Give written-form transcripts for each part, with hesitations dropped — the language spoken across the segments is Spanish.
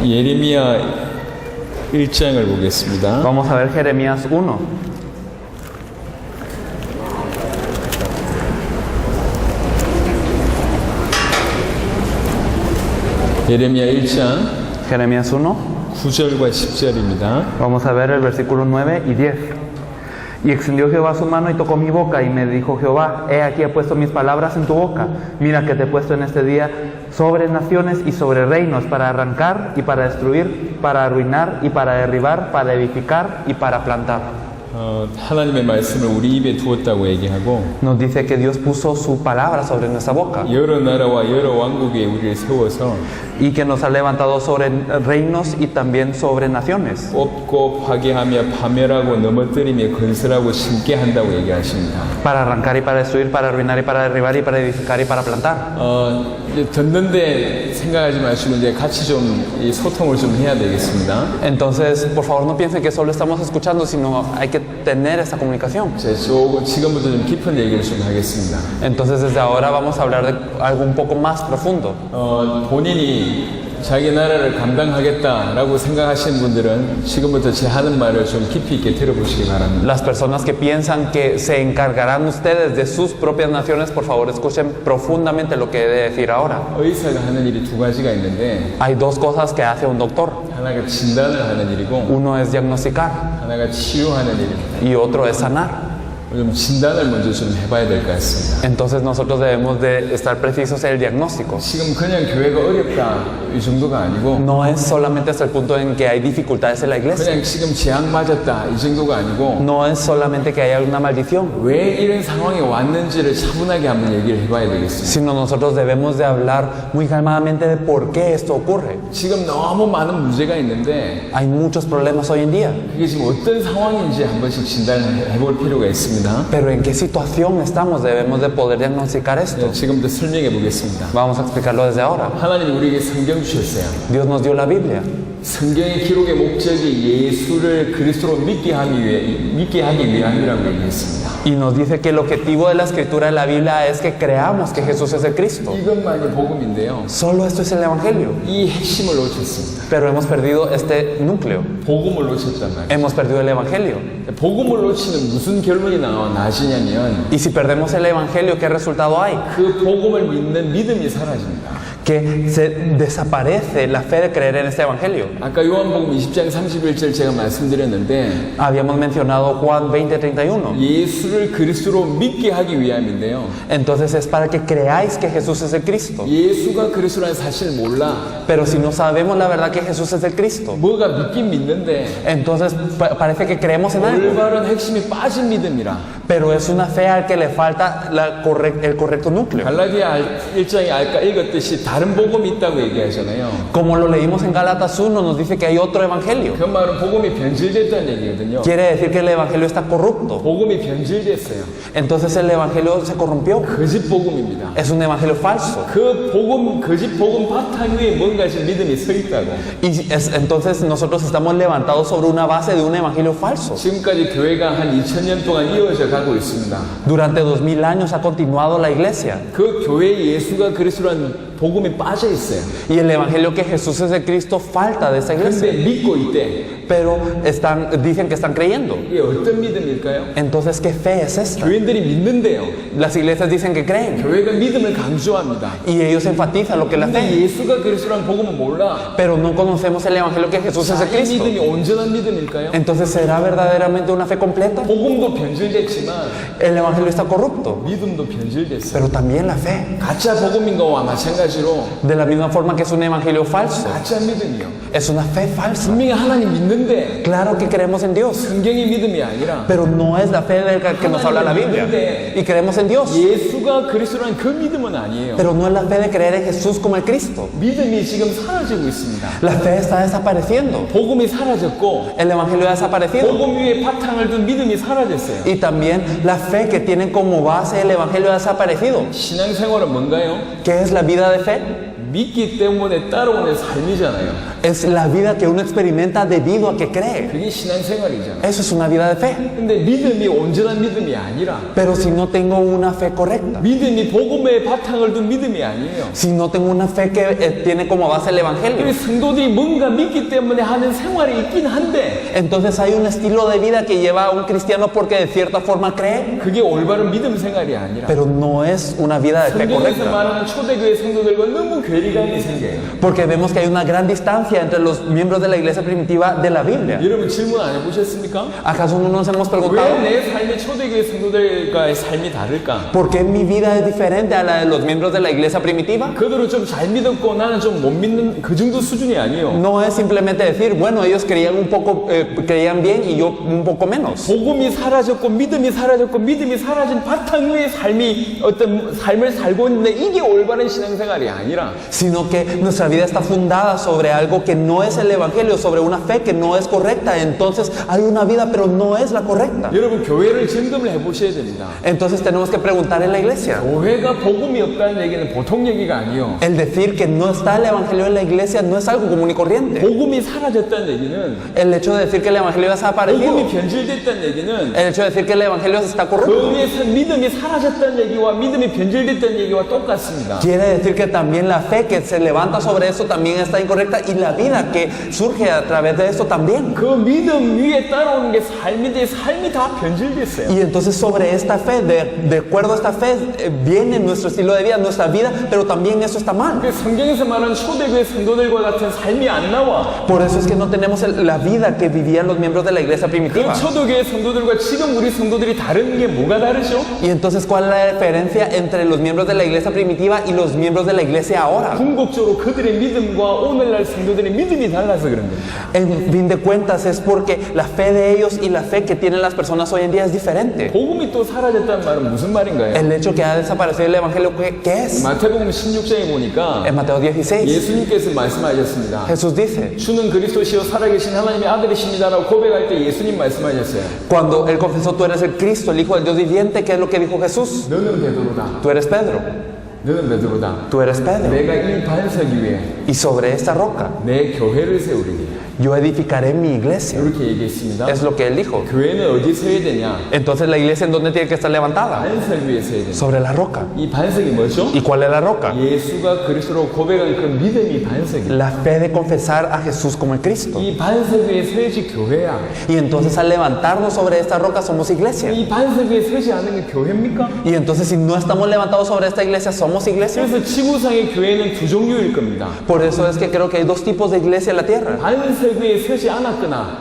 예레미야 1장을 보겠습니다. Vamos a ver Jeremías 1. 예레미야 1장 Jeremías 1. 9절과 10절입니다. Vamos a ver el versículo 9 y 10. Y extendió Jehová su mano y tocó mi boca, y me dijo Jehová: he aquí he puesto mis palabras en tu boca. Mira que te he puesto en este día sobre naciones y sobre reinos, para arrancar y para destruir, para arruinar y para derribar, para edificar y para plantar. 하나님의 말씀을 우리 입에 두었다고 얘기하고 Nos dice que Dios puso su palabra sobre nuestra boca 여러 나라와 여러 왕국에 우리를 세워서 y que nos ha levantado sobre reinos y también sobre naciones, 뽑고 파괴하며 파멸하고 넘어뜨리며 건설하고 심게 한다고 얘기하십니다. para arrancar y para destruir, para arruinar y para derribar y para edificar y para plantar. 이제 듣는데 생각하지 마시고 이제 같이 좀 이 소통을 좀 해야 되겠습니다. Entonces, por favor, no piensen que solo estamos escuchando, sino hay que tener esta comunicación. 지금부터 좀 깊은 얘기를 좀 하겠습니다. Entonces, desde ahora vamos a hablar de algo un poco más profundo. 본인이 자기 나라를 감당하겠다라고 생각하시는 분들은 지금부터 제 하는 말을 좀 깊이 있게 들어보시기 바랍니다. Las personas que piensan que se encargarán ustedes de sus propias naciones, por favor, escuchen profundamente lo que he de decir ahora. 의사가 하는 일이 두 가지가 있는데 Hay dos cosas que hace un doctor. 하나가 진단을 하는 일이고 Uno es diagnosticar 하나가 치유하는 일입니다. y otro es sanar. 좀 진단을 먼저 좀 해봐야 될 것 같습니다. Entonces nosotros debemos de estar precisos en el diagnóstico. 지금 그냥 교회가 어렵다 이 정도가 아니고 No es solamente hasta el punto en que hay dificultades en la iglesia. 그냥 지금 재앙 맞았다 이 정도가 아니고 No es solamente que haya una maldición, 왜 이런 상황이 왔는지를 차분하게 한번 얘기를 해봐야 되겠습니다. sino nosotros debemos de hablar muy calmadamente de por qué esto ocurre. 지금 너무 많은 문제가 있는데 Hay muchos problemas hoy en día, 그게 지금 어떤 상황인지 한 번씩 진단을 해볼 필요가 있습니다. pero en qué situación estamos debemos de poder diagnosticar esto. 지금부터 설명해 보겠습니다. Vamos a explicarlo desde ahora. 하나님 우리에게 성경 주셨어요. Dios nos dio la Biblia. 성경의 기록의 목적이 예수를 그리스도로 믿게 하기 위함이라고 얘기했습니다. Y nos dice que el objetivo de la escritura de la Biblia es que creamos que Jesús es el Cristo. 이것만이 복음인데요. Solo esto es el Evangelio. 이 핵심을 놓쳤습니다. Pero hemos perdido este núcleo. 복음을 놓쳤단 말이에요. Hemos perdido el Evangelio. 복음을 놓치면 무슨 결론이 나시냐면 Y si perdemos el Evangelio, ¿qué resultado hay? 그 복음을 믿는 믿음이 사라집니다. Que se desaparece la fe de creer en este Evangelio. 아까 요한복음 20장 31절 제가 말씀드렸는데 Habíamos mencionado Juan 20:31. 예수를 그리스도로 믿게 하기 위함인데요. Entonces es para que creáis que Jesús es el Cristo. 예수가 그리스도라는 사실을 몰라. Pero si no sabemos la verdad que Jesús es el Cristo, 뭐가 믿긴 믿는데 entonces parece que creemos en algo. 올바른 핵심이 빠진 믿음이라. Pero es una fe al que le falta el correcto núcleo. 갈라디아 1장에 아까 읽었듯이 다른 복음이 있다고 얘기하잖아요. Como lo leímos en Gálatas 1, nos dice que hay otro evangelio. 그 말은 복음이 변질됐다는 얘기거든요. Quiere decir que el evangelio está corrupto. 복음이 변질됐어요. Entonces el evangelio se corrompió. 거짓 복음입니다. Es un evangelio falso. 그 복음, 거짓 복음 바탕 위에 뭔가 지금 믿음이 서 있다고. Entonces nosotros estamos levantados sobre una base de un evangelio falso. 지금까지 교회가 한 2000년 동안 이어져 가고 있습니다. Durante 2000 años ha continuado la iglesia. 그 교회에 예수가 그리스도라는 복음이 빠져 있어요. Y el evangelio que Jesús es el Cristo falta de esa iglesia. 근데 믿고 있대. Pero dicen que están creyendo. 이게 어떤 믿음일까요? Entonces, ¿qué fe es esta? 교인들이 믿는데요. Las iglesias dicen que creen. 교회가 믿음을 강조합니다. Y ellos enfatizan lo que es la 근데 fe. 예수가 그리스도라는 복음은 몰라. Pero no conocemos el evangelio que Jesús es el 이 Cristo. 믿음이 온전한 믿음일까요? Entonces, ¿será verdaderamente una fe completa? 복음도 변질됐지만 El evangelio está corrupto, 믿음도 변질됐어요. pero también la fe. 가짜 복음인 거와 마찬가지로 De la misma forma que es un evangelio falso, 가짜 믿음이요. es una fe falsa. 분명히 하나님 믿는데 Claro que creemos en Dios, 성경이 믿음이 아니라 pero no es la fe del que nos habla la Biblia. Y creemos en Dios, 예수가 그리스도라는 그 믿음은 아니에요. pero no es la fe de creer en Jesús como el Cristo. 믿음이 지금 사라지고 있습니다. La fe está desapareciendo. 복음이 사라졌고 El evangelio ha desaparecido. 복음 위에 바탕을 둔 믿음이 사라졌어요. Y también la fe que tienen como base el evangelio ha desaparecido. 신앙생활은 뭔가요? ¿Qué es la vida de fe? 믿기 때문에 따라오는 삶이잖아요. Es la vida que uno experimenta debido a que cree. 그게 신앙생활이잖아. Eso es una vida de fe. 근데 믿음이 온전한 믿음이 아니라 Pero si no tengo una fe correcta, 믿음이 복음의 바탕을 둔 믿음이 아니에요. si no tengo una fe que tiene como base el 우리 Evangelio, 성도들이 뭔가 믿기 때문에 하는 생활이 있긴 한데 entonces hay un estilo de vida que lleva a un cristiano porque de cierta forma cree, 그게 올바른 믿음 생활이 아니라 pero no es una vida de fe 성경에서 correcta. 말하는 초대교회 성도들과 너무 괴리감이 생겨요. Porque vemos que hay una gran distancia entre los miembros de la iglesia primitiva de la Biblia. 여러분 질문 안 해보셨습니까? ¿Acaso no nos hemos 왜 preguntado 내 삶이 초대교회 성도들과의 삶이 다를까? por qué mi vida es diferente a la de los miembros de la iglesia primitiva? 그들은 좀 잘 믿었고 나는 좀 못 믿는 그 정도 수준이 아니에요. No es simplemente decir, bueno, ellos creían un poco, creían bien y yo un poco menos. 복음이 사라졌고 믿음이 사라진 바탕 위에 삶이 어떤 삶을 살고 있는데 이게 올바른 신앙생활이 아니라 Sino que nuestra vida está fundada sobre algo que no es el Evangelio, sobre una fe que no es correcta. Entonces hay una vida, pero no es la correcta. 여러분 교회를 점검을 해보셔야 됩니다. Entonces tenemos que preguntar en la iglesia. 교회가 복음이 없다는 얘기는 보통 얘기가 아니에요. El decir que no está el Evangelio en la iglesia no es algo común y corriente. 복음이 사라졌다는 얘기는 El hecho de decir que el Evangelio ha desaparecido, 복음이 변질됐다는 얘기는 el hecho de decir que el Evangelio está 그 corrupto, 위에서 믿음이 사라졌다는 얘기와 믿음이 변질됐다는 얘기와 똑같습니다. quiere decir que también la fe que se levanta sobre eso también está incorrecta y la vida que surge a través de eso también. 그 믿음 위에 따라오는 게 삶인데 삶이 다 변질됐어요. Y entonces sobre esta fe, de acuerdo a esta fe, viene nuestro estilo de vida, nuestra vida, pero también eso está mal. 그 성경에서 말하는 초대교회 성도들과 같은 삶이 안 나와. Por eso es que no tenemos la vida que vivían los miembros de la iglesia 그 primitiva. 초대교회 성도들과 지금 우리 성도들이 다른 게 뭐가 다르죠? Y entonces, ¿cuál es la diferencia entre los miembros de la iglesia primitiva y los miembros de la iglesia ahora? 궁극적으로 그들의 믿음과 오늘날 성도들의 믿음이 달라서 그런 겁니다. En fin de cuentas es porque la fe de ellos y la fe que tienen las personas hoy en día es diferente. 복음이 또 사라졌다는 말은 무슨 말인가요? El hecho que ha desaparecido el evangelio, ¿qué es? 마태복음 16장에 보니까 En Mateo 16, 예수님께서 말씀하셨습니다. Jesús dice, 주는 그리스도시요 살아계신 하나님의 아들이십니다라고 고백할 때 예수님 말씀하셨어요. cuando él confesó, tú eres el Cristo, el Hijo del Dios viviente, ¿qué es lo que dijo Jesús? 너는 베드로다. Tú eres Pedro, 너는 베드로다. tú eres Pedro. 내가 이 반석 위에 Y sobre esta roca 내 교회를 세우리니. yo edificaré mi iglesia. 이렇게 얘기했습니다. Es lo que él dijo. 교회는 어디 세워야 되냐? Entonces la iglesia, ¿en dónde tiene que estar levantada? 반석 위에 세워야 되냐? Sobre la roca. 이 반석이 뭐죠? ¿Y cuál es la roca? 예수가 그리스도로 고백한 그 믿음이 반석이에요. La fe de confesar a Jesús como el Cristo. 이 반석 위에 세워지 교회야. Y entonces al levantarnos sobre esta roca somos iglesia. 이 반석 위에 세우지 않는 게 교회입니까? Y entonces si no estamos levantados sobre esta iglesia, ¿somos iglesia? 그래서 지구상의 교회는 두 종류일 겁니다. Por eso es que creo que hay dos tipos de iglesia en la tierra. 반석 위에 세우지 않았거나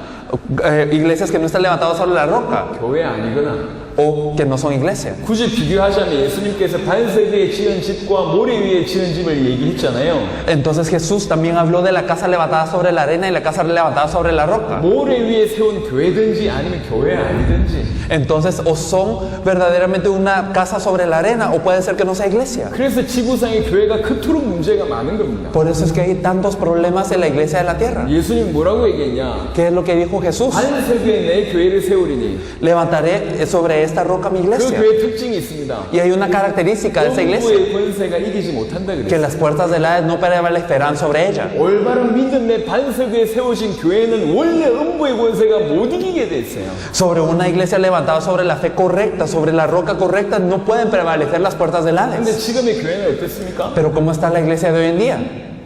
Iglesias que no están levantadas sobre la roca 교회 아니거나 o que no son iglesia. 굳이 비교하자면 예수님께서 반석 위에 지은 집과 모래 위에 지은 집을 얘기했잖아요. Entonces Jesús también habló de la casa levantada sobre la arena y la casa levantada sobre la roca. 모래 위에 세운 교회든지 아니면 교회 아니든지. Entonces o son verdaderamente una casa sobre la arena o puede ser que no sea iglesia. 그래서 지구상의 교회가 그토록 문제가 많은 겁니다. Por eso es que hay tantos problemas en la iglesia de la tierra. 예수님 뭐라고 얘기했냐? ¿Qué es lo que dijo Jesús? 반석 위에 내 교회를 세우리니. Levantaré sobre esta roca mi 그 iglesia. 교회의 특징이 있습니다. Y hay una característica de esa iglesia, 영구의 권세가 이기지 못한다 que 그랬어요. las puertas del Hades no prevalecerán sobre ella. 올바른 믿음의 반석 위에 세우신 교회는 원래 음부의 권세가 못 이기게 됐어요. Sobre una iglesia levantada sobre la fe correcta, sobre la roca correcta, no pueden prevalecer las puertas del 근데 Hades. 지금의 교회는 어떻습니까? Pero ¿cómo está la iglesia de hoy en día?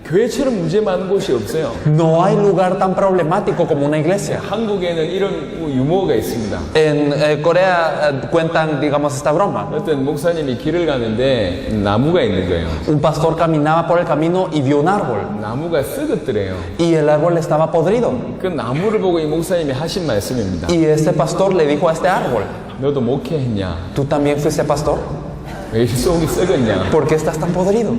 교회처럼 문제 많은 곳이 없어요. No hay lugar tan problemático como una iglesia. 한국에는 이런 유머가 있습니다. En Corea cuentan, digamos, esta broma. 어떤 목사님이 길을 가는데 나무가 있는 거예요. Un pastor caminaba por el camino y vio un árbol. 나무가 썩었더래요. Y el árbol estaba podrido. 그 나무를 보고 이 목사님이 하신 말씀입니다. Y este pastor le dijo a este árbol, 너도 목회했냐? ¿tú también fuiste pastor? 왜 속이 썩었냐? ¿Por qué estás tan podrido?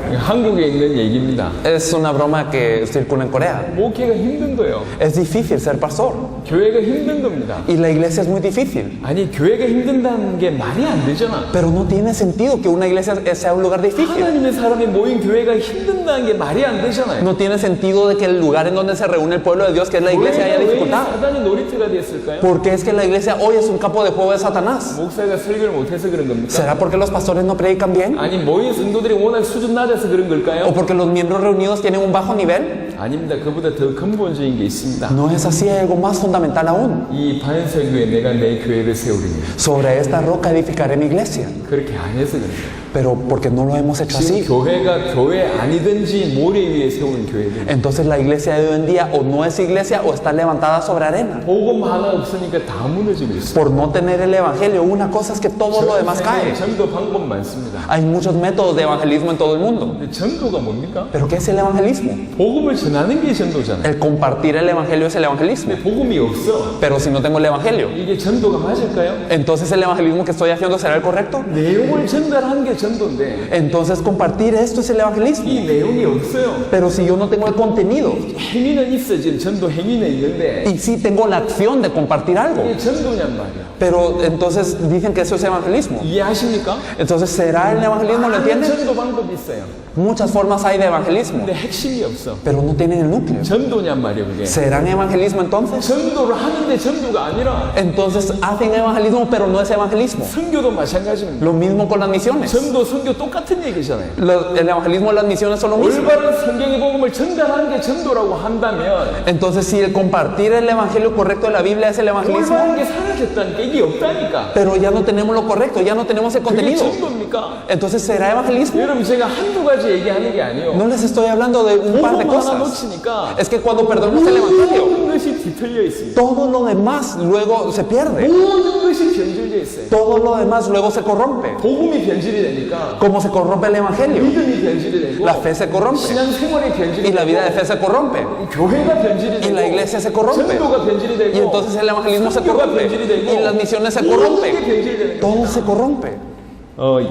한국에 있는 얘기입니다. Es una broma que circula en Corea. 목회가 힘든 거예요. Es difícil ser pastor. 교회가 힘든 겁니다. Y la iglesia es muy difícil. 아니 교회가 힘든다는 게 말이 안 되잖아. Pero no tiene sentido que una iglesia sea un lugar difícil. 하나님의 사람이 모인 교회가 힘든다는 게 말이 안 되잖아요. No tiene sentido de que el lugar en donde se reúne el pueblo de Dios, que es la iglesia, haya 교회가 왜 dificultad. 사단의 놀이터가 됐을까요? ¿Por qué es que la iglesia hoy es un campo de juego de Satanás? 목사가 설교를 못해서 그런 겁니까? ¿Será porque los pastores no predican bien? 아니 모인 성도들이 워낙 수준 낮아서 모자라서 그런 ¿O 걸까요? porque los miembros reunidos tienen un bajo nivel? 아닙니다. 그보다 더 근본적인 게 있습니다. No es así, hay algo más fundamental aún. 이 반석에 내가 내 교회를 세우리니 Sobre esta roca edificaré mi iglesia. 그렇게 안 해서 그래요. Pero porque no lo hemos hecho 지금 así. 교회가 교회 아니든지 모래 위에 세우는 교회들. Entonces la iglesia de hoy en día o no es iglesia o está levantada sobre arena. 복음 하나 없으니까 다 무너지고 있어요. Por no tener el evangelio, una cosa es que todo lo demás cae. 전도 방법 많습니다. Hay muchos métodos de evangelismo en todo el mundo. 근데 전도가 뭡니까? ¿Pero qué es el evangelismo? 복음을 전하는 게 전도잖아요. El compartir el evangelio es el evangelismo. 근데 복음이 없어. Pero si no tengo el evangelio, 이게 전도가 맞을까요? entonces el evangelismo que estoy haciendo será el correcto. 내용을 전달하는 게 전도인데 Entonces compartir esto es el evangelismo. 이 내용이 없어요. Pero si yo no tengo el contenido 행위는 있어지 전도 행위는 있는데 y sí tengo la acción de compartir algo, 이게 전도냔 말이야. pero entonces dicen que eso es evangelismo. 이해하십니까? Entonces, ¿será el evangelismo? ¿Lo 많은 entienden? 전도 방법이 있어요. Muchas formas hay de evangelismo, 근데 핵심이 없어. pero no tienen el núcleo. 전도냔 말이야 그게. ¿Serán evangelismo entonces? 전도를 하는데 전도가 아니라 Entonces hacen evangelismo, pero no es evangelismo. 선교도 마찬가지입니다. Lo mismo con las misiones. 전도, 선교 똑같은 얘기잖아요. El evangelismo y las misiones son lo mismo. 올바른 성경의 복음을 전달하는 게 전도라고 한다면 Entonces, si el compartir el evangelio correcto de la Biblia es el evangelismo, 올바른 게 사라졌다니까 이게 없다니까. pero ya no tenemos lo correcto, ya no tenemos el 그게 contenido, 전도입니까? entonces ¿será evangelismo? 여러분 제가 한두 가지 얘기하는 게 아니에요. No les estoy hablando de un par de 복음 하나 cosas. 놓치니까 Es que cuando perdemos el evangelio, 모든 것이 뒤틀려 있습니다. todo lo demás luego se pierde. 모든 것이 변질되어 있어요. Todo lo demás luego se corrompe. 복음이 변질이 되니까 Como se corrompe el evangelio, 믿음이 변질이 되고 la fe se corrompe 신앙생활이 변질이 y la vida de 되고 fe se corrompe 교회가 변질이 y la 되고 iglesia se corrompe 전도가 변질이 되고 y entonces el evangelismo se 선교가 corrompe 변질이 되고 y las misiones se 모든 게 corrompen. 변질이 되는 Todo 거예요. se corrompe.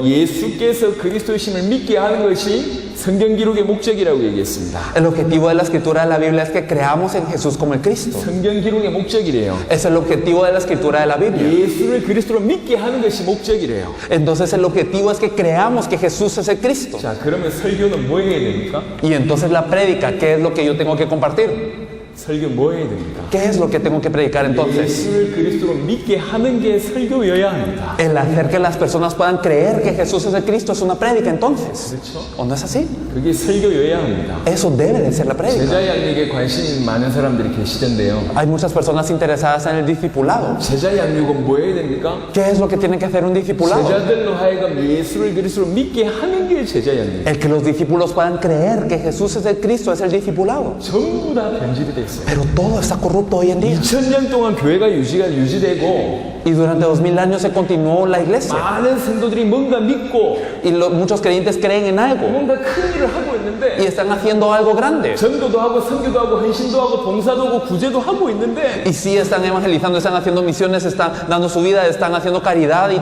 예수께서 그리스도이심을 믿게 하는 것이 성경 기록의 목적이라고 얘기했습니다. El objetivo de la escritura de la Biblia es que creamos en Jesús como el Cristo. 성경 기록의 목적이래요. Es el objetivo de la escritura de la Biblia. 예수를 그리스도로 믿게 하는 것이 목적이래요. Entonces el objetivo es que creamos que Jesús es el Cristo. 자, 그러면 설교는 뭐 해야 됩니까? Y entonces la prédica, ¿qué es lo que yo tengo que compartir? 설교 뭐 해야 됩니까? ¿Qué es lo que tengo que predicar entonces? 예수를 그리스도로 믿게 하는 게 설교여야 합니다. El hacer que las personas puedan creer que Jesús es el Cristo es una prédica entonces. 그렇죠? ¿O no es así? 그게 설교여야 합니다. Eso debe de ser la prédica. 제자 양육에 관심 많은 사람들이 계시던데요. Hay muchas personas interesadas en el discipulado. 제자 양육은 뭐 해야 됩니까? ¿Qué es lo que tiene que hacer un discipulado? 제자들로 하여금 예수를 그리스도로 믿게 하는 게 제자 양육. El que los discípulos puedan creer que Jesús es el Cristo es el discipulado. 전부 다 변질이 돼 있어요. Pero todo está corrupto hoy en día. 2000년 동안 교회가 유지되고 Y durante 2000 años se continuó la iglesia. 많은 성도들이 뭔가 믿고 Y muchos creyentes creen en algo. 뭔가 큰 일을 하고 Y 있는데 están haciendo algo grande. 전도도 하고 선교도 하고 헌신도 하고 봉사도 하고 구제도 하고 있는데 Y sí están evangelizando, están haciendo misiones, están dando su vida, están haciendo caridad y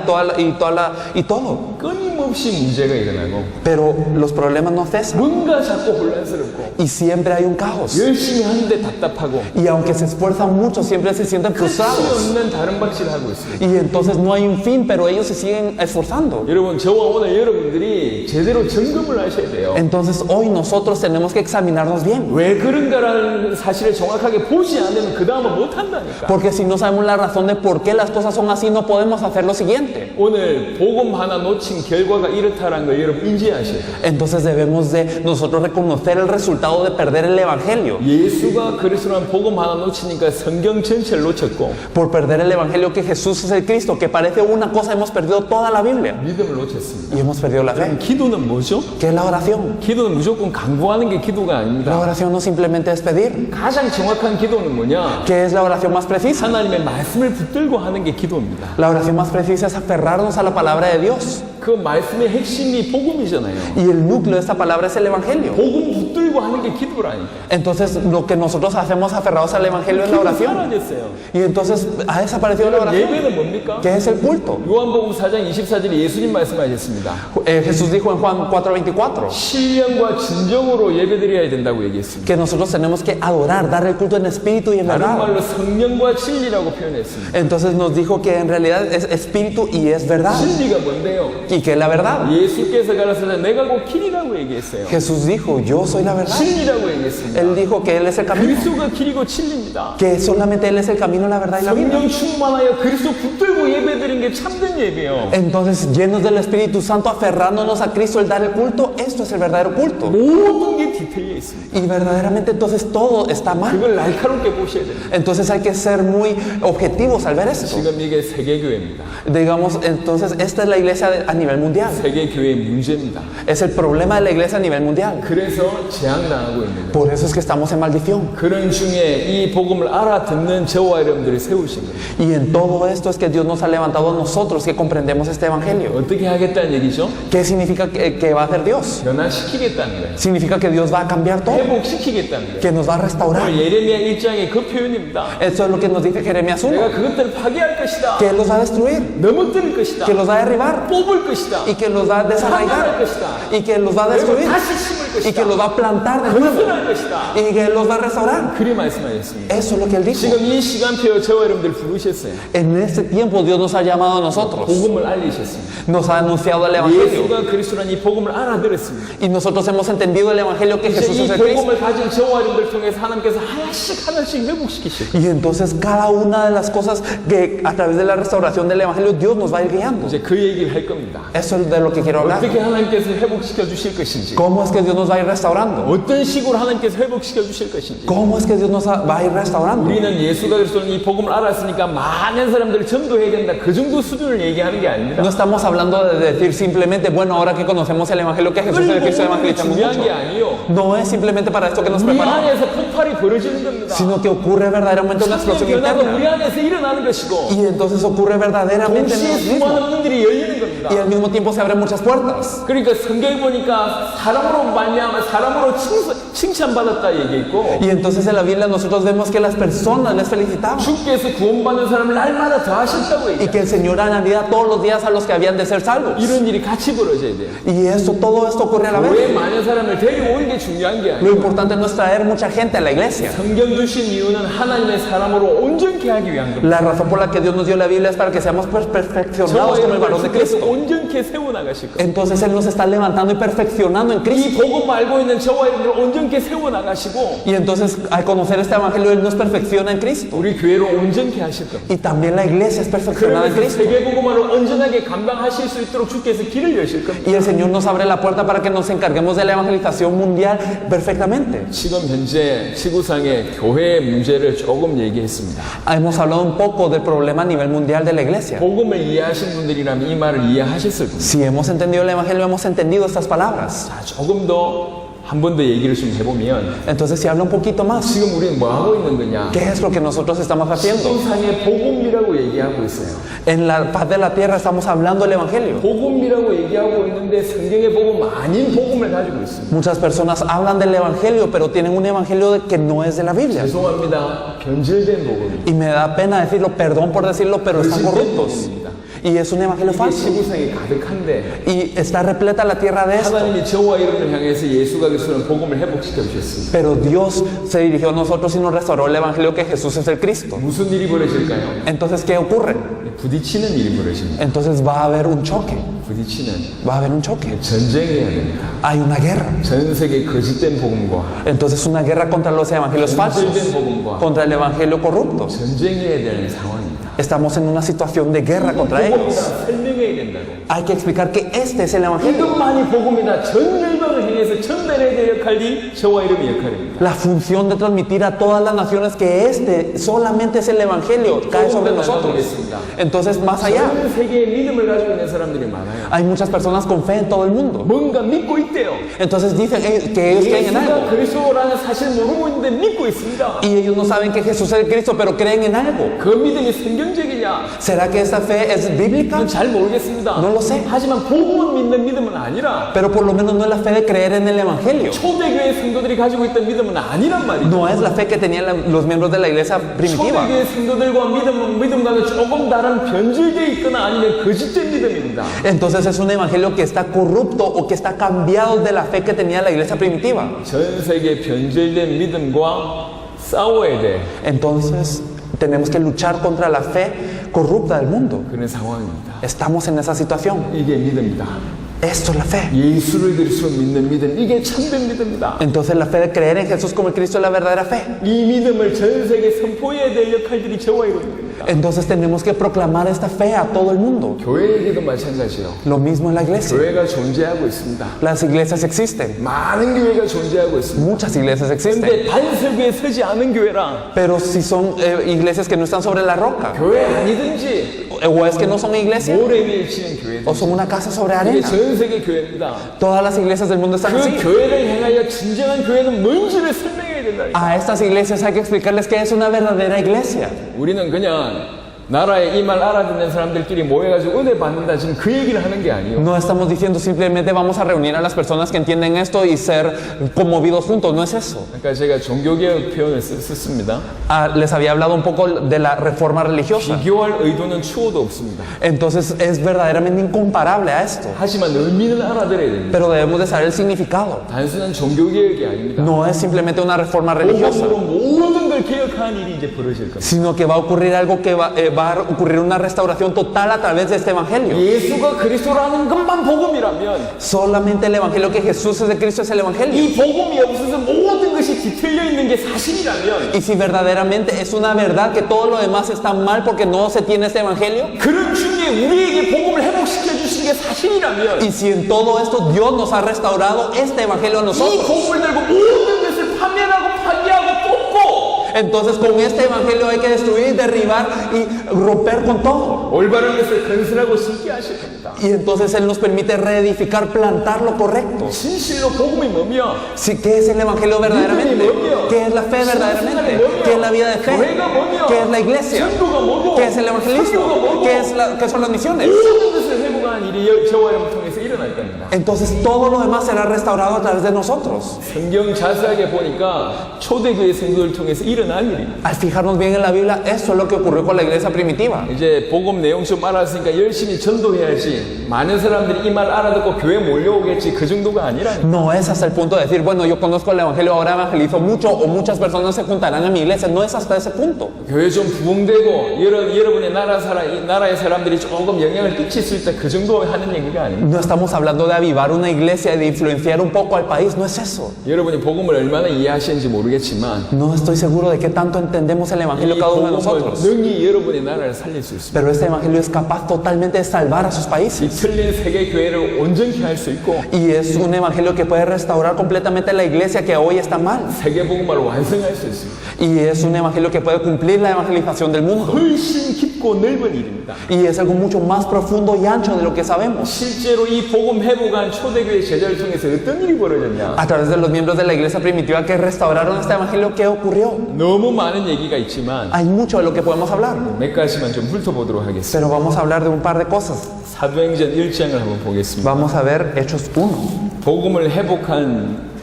todo. 끊임없이 문제가 일어나고 Pero los problemas no cesan. 뭔가 자꾸 혼란스럽고 Y siempre hay un caos. 열심히 하는데 답답하고 Y aunque se esfuerzan mucho, siempre se sienten 끝이 frustrados. 없는 다른 박질을 하고 있습니다. Y entonces no hay un fin, pero ellos se siguen esforzando. 여러분 저와 오늘 여러분들이 제대로 점검을 하셔야 돼요. Entonces hoy nosotros tenemos que examinarnos bien. 왜 그런가라는 사실을 정확하게 보지 않으면 그 다음은 못한다니까. Porque si no sabemos la razón de por qué las cosas son así, no podemos hacer lo siguiente. 오늘 복음 하나 놓친 결과가 이렇다라는 걸 여러분 인지하셔야 돼요. Entonces debemos de nosotros reconocer el resultado de perder el evangelio. 예수가 그리스도라는 복음 하나 놓치니까 성경 전체를 놓쳤고 Por perder el evangelio que Jesús es el Cristo, que parece una cosa, hemos perdido toda la Biblia. 믿음을 놓쳤습니다. Y hemos perdido la fe. 기도는 뭐죠? ¿Qué es la oración? 기도는 무조건 강구하는 게 기도가 La 아닙니다. oración no simplemente es pedir. 가장 정확한 기도는 뭐냐? ¿Qué es la oración más precisa? 하나님의 말씀을 붙들고 하는 게 기도입니다. La oración más precisa es aferrarnos a la palabra de Dios. 그 말씀의 핵심이 복음이잖아요. Y el núcleo de esta palabra es el evangelio. 복음 붙들고 하는 게 기도라니까. Entonces lo que nosotros hacemos aferrados al evangelio es la 기도 oración. 사라졌어요. Y entonces ha desaparecido la oración. 예배는 뭡니까? ¿Qué es el culto? 요한복음 4장 24절에 예수님 말씀하셨습니다. Jesús dijo en Juan 4:24 신령과 진정으로 예배드려야 된다고 얘기했습니다. que nosotros tenemos que adorar, dar el culto en espíritu y en 다른 verdad. 말로 성령과 진리라고 표현했습니다. Entonces nos dijo que en realidad es espíritu y es verdad. 진리가 뭔데요? y que es la verdad. 예수께서 가라사대 내가 곧 길이라고 얘기했어요. Jesús dijo, yo soy la verdad. 진리라고 얘기했습니다. Él dijo que Él es el camino, 그리스도가 길이고 진리입니다. que solamente Él es el camino, la verdad y la vida. 성령 충만하여 그리스도 붙들고 예배드린 게 참된 예배요. Entonces, llenos del Espíritu Santo, aferrándonos a Cristo, el dar el culto, esto es el verdadero culto. 모든 게 디테일에 있습니다. Y verdaderamente entonces todo está mal. 그걸 날카롭게 보셔야 됩니다. Entonces hay que ser muy objetivos al ver esto. 지금 이게 세계교회입니다. Digamos, entonces esta es la iglesia a nivel mundial. 세계교회의 문제입니다. Es el problema de la iglesia a nivel mundial. 그래서 재앙당하고 있는 거예요. Por eso es que estamos en maldición. 그런 중에 이 복음을 알아듣는 저와 여러분들이 세우신 거예요. Y en todo esto es que Dios nos ha levantado a nosotros que comprendemos este evangelio. 어떻게 하겠다는 얘기죠? ¿Qué significa que va a hacer Dios? 변화시키겠다는 거예요. Significa que Dios va a cambiar todo, 회복시키겠다는 거예요. que nos va a restaurar. 오늘 예레미야 1장의 그 표현입니다. Eso es lo que nos dice Jeremías 1, 내가 그것들을 파괴할 것이다. que Él los va a destruir, 넘어뜨릴 것이다. que los va a derribar 뽑을 것이다. y que los va a 파멸할 desarraigar 것이다. y que los va a 그리고 destruir 다시 심을 y que 것이다. los va a plantar de nuevo 건설할 것이다. y que Él los va a restaurar. 그리 말씀하셨습니다. Eso es lo que Él dijo. 지금 이 시간표 저와 여러분들 부르셨어요. En este tiempo Dios nos ha llamado a nosotros, 복음을 알리셨습니다. nos ha anunciado el evangelio 예수가 그리스도라는 이 복음을 알아들었습니다. y nosotros hemos entendido el evangelio que 이제 Jesús 이 es el Cristo. 복음을 가진 저와 여러분들 통해서 하나님께서 하나씩 회복시키실 거예요. Y entonces cada una de las cosas que a través de la restauración del evangelio Dios nos va a ir guiando. 이제 그 얘기를 할 겁니다. Eso es de lo que quiero hablar. 어떻게 하나님께서 회복시켜 주실 것인지, ¿Cómo es que Dios nos va a ir restaurando? 어떤 식으로 하나님께서 회복시켜 주실 것인지. ¿Cómo es que Dios nos va a ir restaurando? 우리는 예수가 그리스도는 이 복음을 알았으니까 많은 사람들을 전도해야 된다. 그 정도 수준을 얘기하는 게 아닙니다. No estamos hablando de decir simplemente, bueno, ahora que conocemos el evangelio que Jesús es el Cristo, evangelizamos 중요한 mucho. 게 아니요. No es simplemente para esto que nos 우리 preparamos, 안에서 폭발이 벌어지는 겁니다. sino que ocurre verdaderamente una explosión 변화가 우리 interna. 안에서 일어나는 것이고, Y entonces ocurre verdaderamente en 동시에 nosotros mismos. 수많은 문들이 열리는 겁니다. Y al mismo tiempo se abren muchas puertas. 그러니까 성경에 보니까 사람으로 말미암아 사람으로 칭찬받았다 얘기했고, Y entonces en la Biblia nosotros vemos que las personas les felicitaban 주께서 구원받는 사람을 날마다 더 하셨다고 y 얘기해요. que el Señor añadía todos los días a los que habían de ser salvos. 이런 일이 같이 벌어져야 돼요. Y esto, todo esto ocurre a la 왜 vez. 많은 사람을 데려오는 게 중요한 게 Lo 아니에요. importante no es traer mucha gente a la iglesia. 성경 주신 이유는 하나님의 사람으로 온전케 하기 위한 겁니다. La razón por la que Dios nos dio la Biblia es para que seamos perfeccionados como el varón de 주께서 Cristo. 온전케 세워나가실 거예요. Entonces Él nos está levantando y perfeccionando en 이 Cristo. 복음 알고 있는 저와 여러분을 온전케 세워나가시고, Y entonces al conocer este evangelio Él nos perfecciona en Cristo. 우리 교회로 온전케 하실 겁니다. Y también la iglesia es perfeccionada en 그러면서 Cristo. 세계 복음을 온전하게 감당하실 수 있도록 주께서 길을 여실 겁니다. Y el Señor nos abre la puerta para que nos encarguemos de la evangelización mundial perfectamente. 지금 현재 지구상의 교회의 문제를 조금 얘기했습니다. Hemos hablado un poco del problema a nivel mundial de la iglesia. 복음을 이해하신 분들이라면 이 말을 이해하셨을 겁니다. Si hemos entendido el evangelio, hemos entendido estas palabras. 자, 조금 더 한 번 더 얘기를 좀 해보면, Entonces, si habla un poquito más, 지금 우리는 뭐 하고 있는 거냐? ¿qué es lo que nosotros estamos haciendo? 지구상의 복음이라고 얘기하고 있어요. En la paz de la tierra estamos hablando del evangelio. 복음이라고 얘기하고 있는데 성경의 복음 아닌 복음을 가지고 있습니다. Muchas personas hablan del evangelio, pero tienen un evangelio que no es de la Biblia. 죄송합니다. 변질된 복음입니다. Y me da pena decirlo, perdón por decirlo, pero están corruptos. Y es un evangelio 이게 falso. 지구상에 가득한데, Y está repleta la tierra de esto. 하나님이 저와 여러분을 향해서 예수가 그리스도는 복음을 회복시켜 주셨습니다. Pero Dios se dirigió a nosotros y nos restauró el evangelio que Jesús es el Cristo. 무슨 일이 벌어질까요? Entonces, ¿qué ocurre? 부딪히는 일이 벌어집니다. Entonces va a haber un choque. 부딪히는 Va a haber un choque. 전쟁해야 됩니다. Hay una guerra. 전 세계 거짓된 복음과 Entonces una guerra contra los evangelios falsos, contra el evangelio corrupto. 전쟁해야 되는 상황입니다. Estamos en una situación de guerra contra ellos. 복음이다 설명해야 된다고. Hay que explicar que este es el evangelio. 이것만이 복음이다. 전 열방을 향해서 전달해야 될 역할이 저와 여러분의 역할입니다. La función de transmitir a todas las naciones que este solamente es el evangelio cae sobre nosotros. Entonces, más allá, 전 세계에 믿음을 가지고 있는 사람들이 많아요. hay muchas personas con fe en todo el mundo. 뭔가 믿고 있대요. Entonces dicen que ellos creen en 예수가 algo. 그리스도라는 사실 모르고 있는데 믿고 있습니다. Y ellos no saben que Jesús es el Cristo, pero creen en algo. 그 믿음이 성경적이냐? ¿Será que esta fe es bíblica? 그건 잘 모르겠습니다. No lo sé. 하지만 복음을 믿는 믿음은 아니라 Pero por lo menos no es la fe de creer en el evangelio. 초대교회 성도들이 가지고 있던 믿음은 아니란 말이죠. No es la fe que tenían los miembros de la iglesia primitiva. 초대교회 성도들과 믿음과는 조금 다른 변질되어 있거나 아니면 거짓된 믿음입니다. Entonces es un evangelio que está corrupto o que está cambiado de la fe que tenía la iglesia primitiva. 전 세계 변질된 믿음과 싸워야 돼. Entonces tenemos que luchar contra la fe corrupta del mundo. 그런 상황입니다. Estamos en esa situación. 이게 믿음이다. Esto es la fe. 예수를 그리스도로 믿는 믿음, 이게 참된 믿음이다. Entonces la fe de creer en Jesús como el Cristo es la verdadera fe. 이 믿음을 전 세계 선포해야 될 역할들이 저와 여러분입니다. Entonces tenemos que proclamar esta fe a todo el mundo. 교회에게도 마찬가지예요. Lo mismo en la iglesia. 교회가 존재하고 있습니다. Las iglesias existen. 많은 교회가 존재하고 있습니다. Muchas iglesias existen. 근데 반석에 서지 않은 교회랑 Pero si son iglesias que no están sobre la roca, 교회 아니든지 o es que no son iglesias, 모래 위에 치는 교회들, o son una casa sobre 이게 arena. 전 세계 교회입니다. Todas las iglesias del mundo están 그 así. 교회를 향하여 진정한 교회는 뭔지를 설명해야 된다. A estas iglesias hay que explicarles qué es una verdadera iglesia. 우리는 그냥 나라에 이 말 알아듣는 사람들끼리 모여가지고 은혜 받는다, 지금 그 얘기를 하는 게 아니에요. No estamos diciendo simplemente vamos a reunir a las personas que entienden esto y ser conmovidos juntos, no es eso. 그러니까 제가 종교개혁 표현을 썼습니다. Les había hablado un poco de la reforma religiosa. 비교할 의도는 추호도 없습니다. Entonces es verdaderamente incomparable a esto. 하지만 의미는 알아들어야 됩니다. Pero debemos de saber el significado. 단순한 종교개혁이 아닙니다. No es simplemente una reforma religiosa, 복음으로 모든 걸 개혁하는 일이 이제 벌어질 겁니다. sino que va a ocurrir algo que va a ocurrir una restauración total a través de este evangelio. 예수가 그리스도라는 것만 복음이라면, Solamente el evangelio que Jesús es de Cristo es el evangelio. 이 복음이 없어서 모든 것이 뒤틀려 있는 게 사실이라면, Y si verdaderamente es una verdad que todo lo demás está mal porque no se tiene este evangelio, 그런 중에 우리에게 복음을 회복시켜 주신 게 사실이라면, y si en todo esto Dios nos ha restaurado este evangelio a 이 nosotros, 복음을 들고 모든 것을 파멸하고 파괴하고 뽑고, entonces con este evangelio hay que destruir, derribar y romper con todo. 올바른 것을 건설하고 심게 하실 겁니다. Y entonces Él nos permite reedificar, plantar lo correcto. 진실로 복음이 뭐며, Sí, ¿qué es el evangelio verdaderamente? ¿Qué es la fe verdaderamente? ¿Qué es la vida de fe? ¿Qué es la iglesia? 전도가 뭐고, ¿Qué es el evangelismo? ¿Qué son las misiones? 모든 것을 회복하는 일이 저와 여러분 통해서 일어날 겁니다. Entonces todo lo demás será restaurado a través de nosotros. 성경 자세하게 보니까 초대교회 성도를 통해서 일어날 일입니다. Al fijarnos bien en la Biblia, eso es lo que ocurrió con la iglesia primitiva. 이제 복음 내용 좀 알았으니까 열심히 전도해야지, 많은 사람들이 이 말 알아듣고 교회 몰려오겠지, 그 정도가 아니라, No es hasta el punto de decir, bueno, yo conozco el evangelio, ahora evangelizo mucho o muchas personas se juntarán en mi iglesia. No es hasta ese punto. 교회 좀 부흥되고 여러분의 나라의 사람들이 조금 영향을 끼칠 수 있다, 그 정도 하는 얘기가 아닙니다. No estamos hablando de avivar una iglesia y de influenciar un poco al país. No es eso. 여러분이 복음을 얼마나 이해하시는지 모르겠지만, No estoy seguro de qué tanto entendemos el evangelio 이 cada uno de 복음은 nosotros. 능히 여러분의 나라를 살릴 수 있습니다. Pero este evangelio es capaz totalmente de salvar a sus 이 países. 틀린 세계 교회를 온전히 할 수 있고, Y es un evangelio que puede restaurar completamente la iglesia que hoy está mal. 세계 복음화를 완성할 수 있습니다. Y es un evangelio que puede cumplir la evangelización del mundo. 훨씬 깊고 넓은 일입니다. Y es algo mucho más profundo y ancho de lo que sabemos. 실제로 이 복음 회복한 초대교회 제자를 통해서 어떤 일이 벌어졌냐? A través de los miembros de la iglesia primitiva que restauraron este evangelio, ¿qué ocurrió? 너무 많은 얘기가 있지만 Hay mucho de lo que podemos hablar. 몇 가지만 좀 훑어보도록 하겠습니다. Pero vamos a hablar de un par de cosas. 사도행전 1장을 한번 보겠습니다. Vamos a ver Hechos 1. 복음을 회복한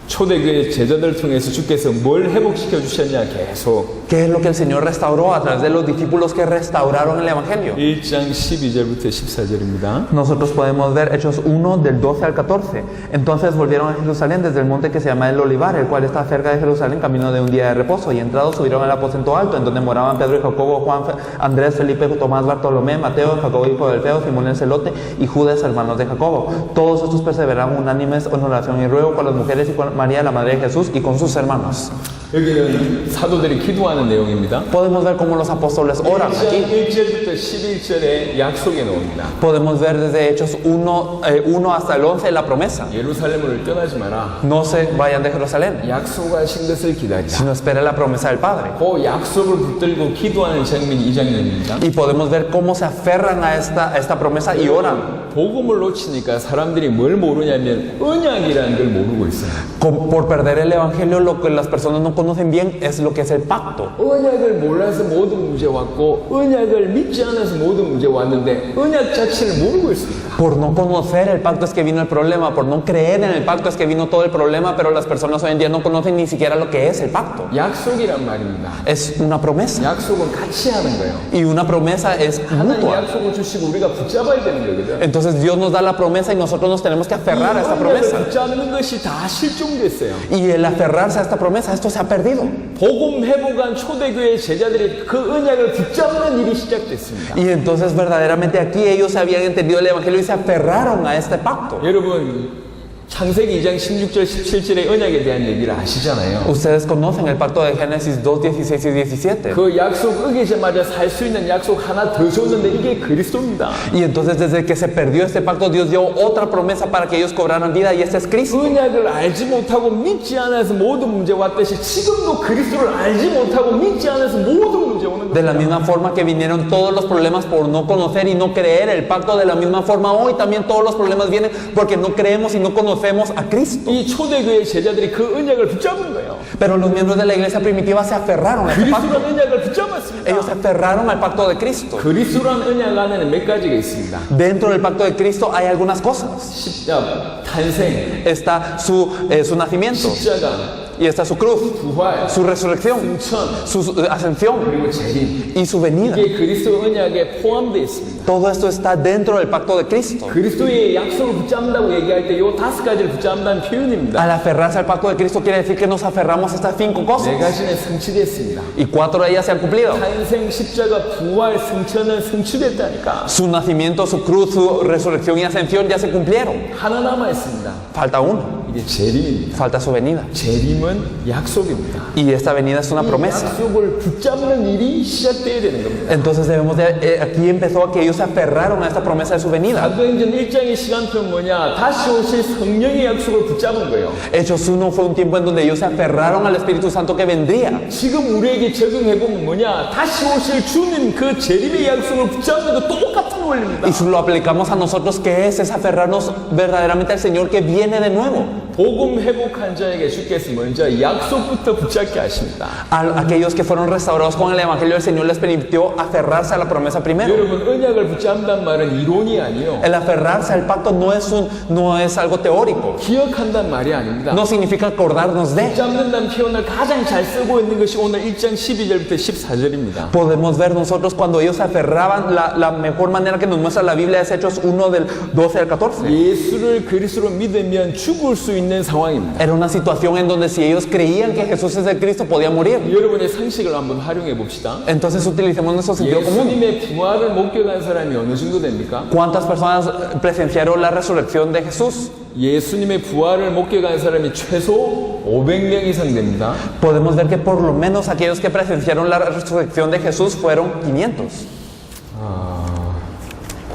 초대교회 제자들 통해서 주께서 뭘 회복시켜 주셨냐, 계속 ¿Qué es lo que el Señor restauró a través de los discípulos que restauraron el evangelio? 1장 12절부터 14절입니다. Nosotros podemos ver Hechos 1 del 12 al 14. Entonces volvieron a Jerusalén desde el monte que se llama el Olivar, el cual está cerca de Jerusalén, camino de un día de reposo. Y entrados subieron al aposento alto, en donde moraban Pedro y Jacobo, Juan, Andrés, Felipe, Tomás, Bartolomé, Mateo, Jacobo hijo de Alfeo, Simón el Celote y Judas, hermanos de Jacobo. Todos estos perseveraban unánimes en oración y ruego con las mujeres y con María, la madre de Jesús, y con sus hermanos. 여기는 사도들이 기도하는 내용입니다. Podemos ver cómo los apóstoles oran 1장 aquí. 1절부터 11절에 약속이 나옵니다. Podemos ver desde Hechos 1 hasta el 11 la promesa. 예루살렘을 떠나지 마라. No se vayan de Jerusalén, 약속하신 것을 기다리라. sino espera la promesa del Padre. 그 약속을 붙들고 기도하는 장면이 이 장면입니다. Y podemos ver cómo se aferran a esta promesa y oran. 복음을 놓치니까 사람들이 뭘 모르냐면 언약이라는 걸 모르고 있어요. Por perder el evangelio, lo que las personas no conocen bien es lo que es el pacto. 언약을 몰라서 모든 문제 왔고, 언약을 믿지 않아서 모든 문제 왔는데 언약 자체를 모르고 있습니다. Por no conocer el pacto es que vino el problema, por no creer en el pacto es que vino todo el problema, pero las personas hoy en día no conocen ni siquiera lo que es el pacto. 약속이란 말입니다. Es una promesa. 약속은 같이 하는 거예요. Y una promesa es 하나님 mutua. 약속을 주시고 우리가 붙잡아야 되는 거거든. Entonces Dios nos da la promesa y nosotros nos tenemos que aferrar a esta promesa. 붙잡는 것이 다 실종됐어요. Y el aferrarse a esta promesa, esto se ha perdido. 복음 회복한 초대교회 제자들이 그 언약을 붙잡는 일이 시작됐습니다. Y entonces verdaderamente aquí ellos habían entendido el Evangelio y se aferraron a este pacto. 여러분 창세기 2장 16절 17절의 언약에 대한 얘기를 아시잖아요. Ustedes conocen el pacto de Génesis 2, 16 y 17. 그 약속 어기자마자 살 수 있는 약속 하나 더 줬는데 이게 그리스도입니다. Y entonces desde que se perdió este pacto, Dios dio otra promesa para que ellos cobraran vida y este es Cristo. 언약을 알지 못하고 믿지 않아서 모든 문제 왔듯이 지금도 그리스도를 알지 못하고 믿지 않아서 모든 문제 오는 De la 겁니다. misma forma que vinieron todos los problemas por no conocer y no creer el pacto, de la misma forma hoy también todos los problemas vienen porque no creemos y no conocemos a Cristo. 이 초대교회 제자들이 그 언약을 붙잡은 거예요. Pero los miembros de la iglesia primitiva se aferraron a este pacto. 그리스도라는 언약을 붙잡았습니다. Ellos se aferraron al pacto de Cristo. 그리스도라는 언약 안에는 몇 가지가 있습니다. Dentro del pacto de Cristo hay algunas cosas. 십자, 탄생, Está su nacimiento, 십자가, y está su cruz, 부활, su resurrección, 승천, su ascensión 그리고 재림. y su venida. 이게 그리스도 언약에 포함되어 있습니다. Todo esto está dentro del pacto de Cristo. 그리스도의 약속을 붙잡는다고 얘기할 때 이 다섯 가지를 붙잡는다는 표현입니다. Al aferrarse al pacto de Cristo quiere decir que nos aferramos a estas 5 네 cosas. 가지는 성취됐습니다. Y 4 de ellas se han cumplido. 탄생, 십자가, 부활, 승천은 성취됐다니까. Su nacimiento, su cruz, su resurrección y ascensión ya se cumplieron. 하나 남아 있습니다. Falta uno. 이게 재림입니다. Falta su venida. 재림은 약속입니다. Y esta venida es una 이 promesa. 약속을 붙잡는 일이 시작돼야 되는 겁니다. Entonces debemos de, aquí empezó a que ellos se aferraron a esta promesa de su venida. 사도행전 1장의 시간표는 뭐냐? 다시 오실 성령의 약속을 붙잡은 거예요. Hechos 1 fue un tiempo en donde ellos se aferraron al Espíritu Santo que vendría. 지금 우리에게 적용해보면 뭐냐? 다시 오실 주님 그 재림의 약속을 붙잡는 거 똑같은 원리입니다. Y si lo aplicamos a nosotros, ¿qué es? Es aferrarnos verdaderamente al Señor que viene de nuevo. 복음 회복한 자에게 주께서 먼저 약속부터 붙잡게 하십니다. A aquellos que fueron restaurados con el Evangelio, el Señor les permitió aferrarse a la promesa primero. 여러분 언약을 붙잡는다는 말은 이론이 아니요. El aferrarse al pacto no es algo teórico. 기억한다는 말이 아닙니다. No significa acordarnos de. 붙잡는다는 표현을 가장 잘 쓰고 있는 것이 오늘 1장 12절부터 14절입니다. Podemos ver nosotros cuando ellos se aferraban, la mejor manera que nos muestra la Biblia es Hechos 1 del 12 al 14. 예수를 그리스도로 믿으면 죽을 수 있는 상황입니다. Era una situación en donde si ellos creían que Jesús es el Cristo, podían morir. 여러분의 상식을 한번 활용해 봅시다. Entonces utilicemos nuestro sentido común. 예수님의 부활을 목격한 사람이 어느 정도 됩니까? ¿Cuántas personas presenciaron la resurrección de Jesús? 예수님의 부활을 목격한 사람이 최소 500명 이상 됩니다. Podemos ver que por lo menos aquellos que presenciaron la resurrección de Jesús fueron 500.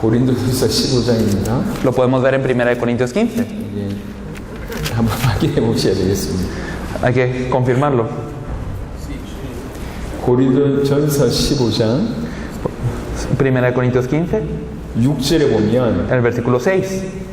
고린도후서 15장입니다. Lo podemos ver en 1 Corintios 15. 예, 한번 확인해 보셔야 되겠습니다. Hay que confirmarlo. 고린도전서 15장 1 Corintios 15, 6절에 보면 el versículo 6.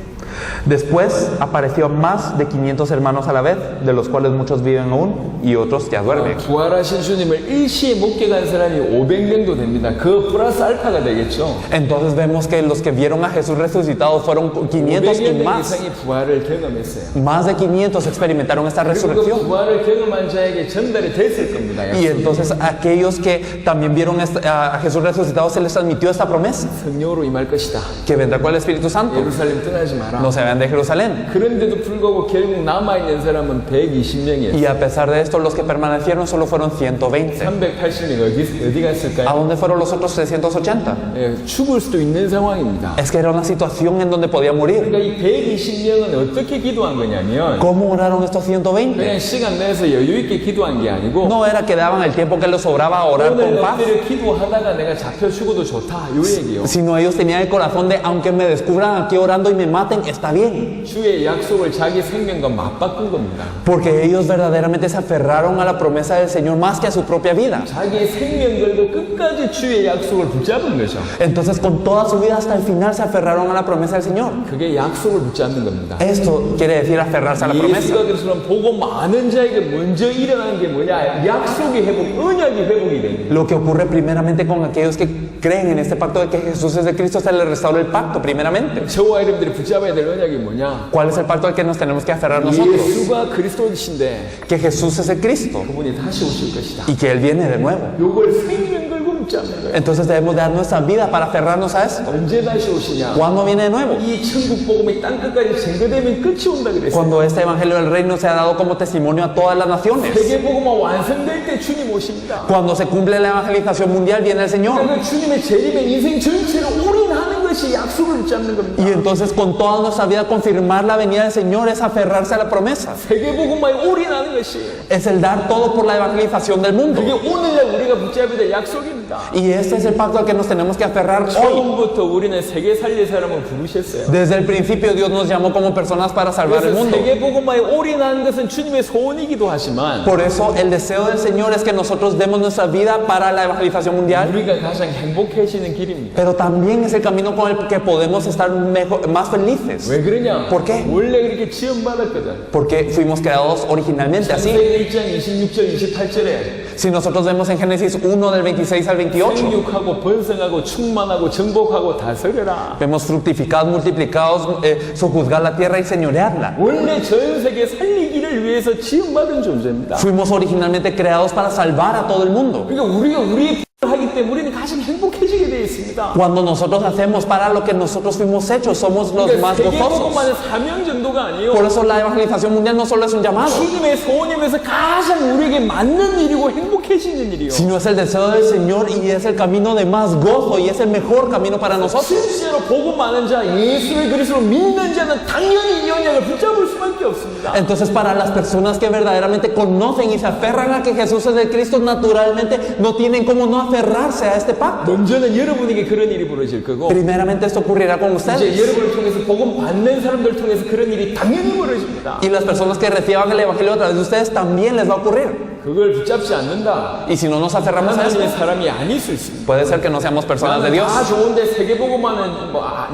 Después apareció más de 500 hermanos a la vez, de los cuales muchos viven aún y otros ya duermen. 부활하신 주님을 일시에 목격한 사람이 500명도 됩니다. 그 플러스 알파가 되겠죠. Entonces vemos que los que vieron a Jesús resucitado fueron 500 y 500명 más. 이상이 부활을 경험했어요. Más de 500 experimentaron esta 그리고 그 resurrección. 부활을 경험한 자에게 전달이 됐을 겁니다. Y entonces a aquellos que también vieron a Jesús resucitado se les transmitió esta promesa, 성령으로 임할 것이다. que vendrá con el Espíritu Santo. 예루살렘 떠나지 마라. No se vayan de Jerusalén. 그런데도 불구하고 결국 남아있는 사람은 120명이었어요. Y a pesar de esto, los que permanecieron solo fueron 120. 380명 어디 ¿A 갔을까요? dónde fueron los otros 380? 예, 죽을 수도 있는 상황입니다. Es que era una situación en donde podía morir. 그러니까 이 120명은 어떻게 기도한 거냐면 ¿Cómo oraron estos 120? 그냥 시간 내서 여유 있게 기도한 게 아니고 No era que daban el tiempo que les sobraba a orar 오늘 con paz, 엎드려 기도하다가 내가 잡혀 죽어도 좋다 요 얘기요. sino ellos tenían el corazón de, aunque me descubran aquí orando y me maten, está bien. 주의 약속을 자기 생명과 맞바꾼 겁니다. Porque ellos verdaderamente se aferraron a la promesa del Señor más que a su propia vida. 자기의 생명 걸고 끝까지 주의 약속을 붙잡은 거죠. Entonces con toda su vida hasta el final se aferraron a la promesa del Señor. 그게 약속을 붙잡는 겁니다. Esto quiere decir aferrarse a la promesa. 예수가 그리스도는 보고 많은 자에게 먼저 일어나는 게 뭐냐? 약속의 회복, 언약이 회복이 되는 거예요. Lo que ocurre primeramente con aquellos que creen en este pacto de que Jesús es de Cristo, se les restaura el pacto primeramente. 저와 여러분들이 붙잡아야 될 언약이 뭐냐? ¿Cuál es el pacto al que nos tenemos que aferrar nosotros? 예수가 그리스도이신데 Que Jesús es el Cristo 그분이 다시 오실 것이다. y que Él viene de nuevo. 요걸 생명 걸고 붙잡는 거예요. Entonces debemos dar nuestra vida para aferrarnos a esto. 언제 다시 오시냐? ¿Cuándo viene de nuevo? 이 천국 복음이 땅 끝까지 증거되면 끝이 온다 그랬어요. Cuando este evangelio del reino se ha dado como testimonio a todas las naciones. 세계 복음화 완성될 때 주님 오십니다. Cuando se cumple la evangelización mundial viene el Señor. 그러니까 주님의 재림에 인생 전체를 올인하는 것이 약속을 붙잡는 겁니다. Y entonces con toda nuestra vida confirmar la venida del Señor es aferrarse a la promesa. 세계 복음화에 올인하는 것이에요. Es el dar todo por la evangelización del mundo. 그게 오늘날 우리가 붙잡아야 될 약속입니다. Y este es el pacto al que nos tenemos que aferrar hoy. 처음부터 우리는 세계 살릴 사람을 부르셨어요. Desde el principio Dios nos llamó como personas para salvar el 그래서 mundo. 세계 복음화에 올인하는 것은 주님의 소원이기도 하지만 Por eso el deseo del Señor es que nosotros demos nuestra vida para la evangelización mundial. 우리가 가장 행복해지는 길입니다. Pero también es el camino con el que podemos estar más felices. 왜 그러냐? ¿Por qué? 원래 그렇게 지원받았거든. Porque fuimos creados originalmente así. 창세기 1장 26절 28절에 Si nosotros vemos en Génesis 1 del 26 al 28, 생육하고 번성하고 충만하고 정복하고 다스려라. vemos fructificados, multiplicados, sojuzgar la tierra y señorearla. 원래 전 세계 살리기를 위해서 지원받은 존재입니다. Fuimos originalmente creados para salvar a todo el mundo. 그러니까 우리가 우리의 하기 때문에 우리는 가장 행복해지게 되어 있습니다. Cuando nosotros hacemos para lo que nosotros fuimos hechos, somos los 그러니까 más gozosos. 세계복음만의 사명 정도가 아니에요. Por eso la evangelización mundial no solo es un llamado, 주님의 소원이면서 가장 우리에게 맞는 일이고 행복해지는 일이요. sino es el deseo del Señor y es el camino de más gozo y es el mejor camino para nosotros. 실제로 복음 많은 자, 예수를 그리스도로 믿는 자는 당연히 이 언약을 붙잡을 수밖에 없습니다. Entonces para las personas que verdaderamente conocen y se aferran a que Jesús es el Cristo, naturalmente no tienen cómo no aferrarse a este pacto. 먼저는 여러분에게 그런 일이 벌어질 거고 Primeramente esto ocurrirá con 이제 ustedes. 여러분을 통해서 복음 받는 사람들 통해서 그런 일이 당연히 벌어집니다. Y las personas que reciban el Evangelio a través de ustedes también les va a ocurrir. 그걸 붙잡지 않는다. Y si no nos aferramos a esto, 하나님의 사람이 아닐 수 있습니다. puede ser que no seamos personas de Dios. 다 좋은데 세계복음화는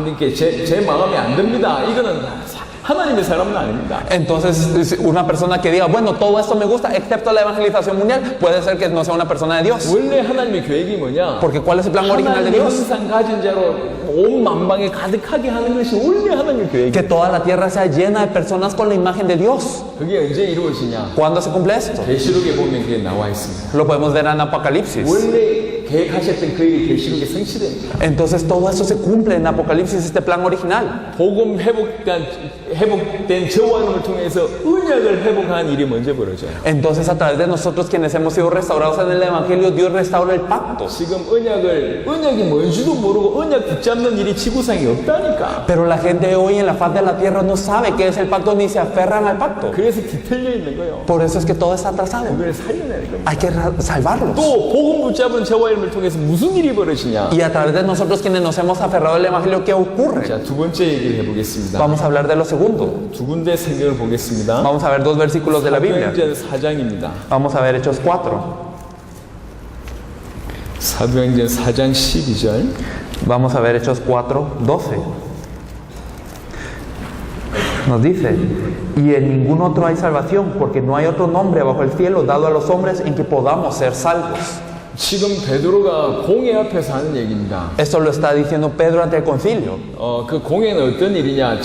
이렇게 제 마음에 안 듭니다. 이거는 하나님의 사람은 아닙니다. Entonces, una persona que diga, bueno, todo esto me gusta, excepto la evangelización mundial, puede ser que no sea una persona de Dios. 원래 하나님의 계획이 뭐냐? Porque ¿cuál es el plan original de 하나님의 Dios? 형상 가진 자로 온 만방에 가득하게 하는 것이 원래 하나님의 계획이에요. Que toda la tierra sea llena de personas con la imagen de Dios. 그게 언제 이루어지냐? ¿Cuándo se cumple esto? 계시록에 보면 그게 나와 있습니다. Lo podemos ver en Apocalipsis. 원래 계획하셨던 그 일이 계시록에 성취됩니다. Entonces todo eso se cumple en Apocalipsis, este plan original. 복음 회복된 저와 여러분을 통해서 언약을 회복한 일이 먼저 벌어져요. Entonces a través de nosotros quienes hemos sido restaurados en el Evangelio, Dios restaura el pacto. 지금 언약이 뭔지도 모르고 언약 붙잡는 일이 지구상에 없다니까. Pero la gente hoy en la faz de la tierra no sabe qué es el pacto ni se aferran al pacto. 그래서 뒤틀려 있는 거예요. Por eso es que todo está atrasado. 그걸 살려내는 겁니다. Hay que salvarlos. 또 복음 붙잡은 저와 여러분을 통해서 무슨 일이 벌어지냐? Y a través de nosotros quienes nos hemos aferrado al Evangelio, ¿qué ocurre? 자, 두 번째 얘기를 해보겠습니다. Vamos a hablar de lo segundo. 두 군데 성경을 보겠습니다. Vamos a ver dos versículos de la Biblia. 사도행전 4장입니다. Vamos a ver Hechos 4. 사도행전 4장 12절. Vamos a ver Hechos 4, 12. Nos dice, y en ningún otro hay salvación, porque no hay otro nombre bajo el cielo dado a los hombres en que podamos ser salvos. 지금 베드로가 공회 앞에서 하는 얘기입니다. Esto lo está diciendo Pedro ante el concilio. 그 공회는 어떤 일이냐?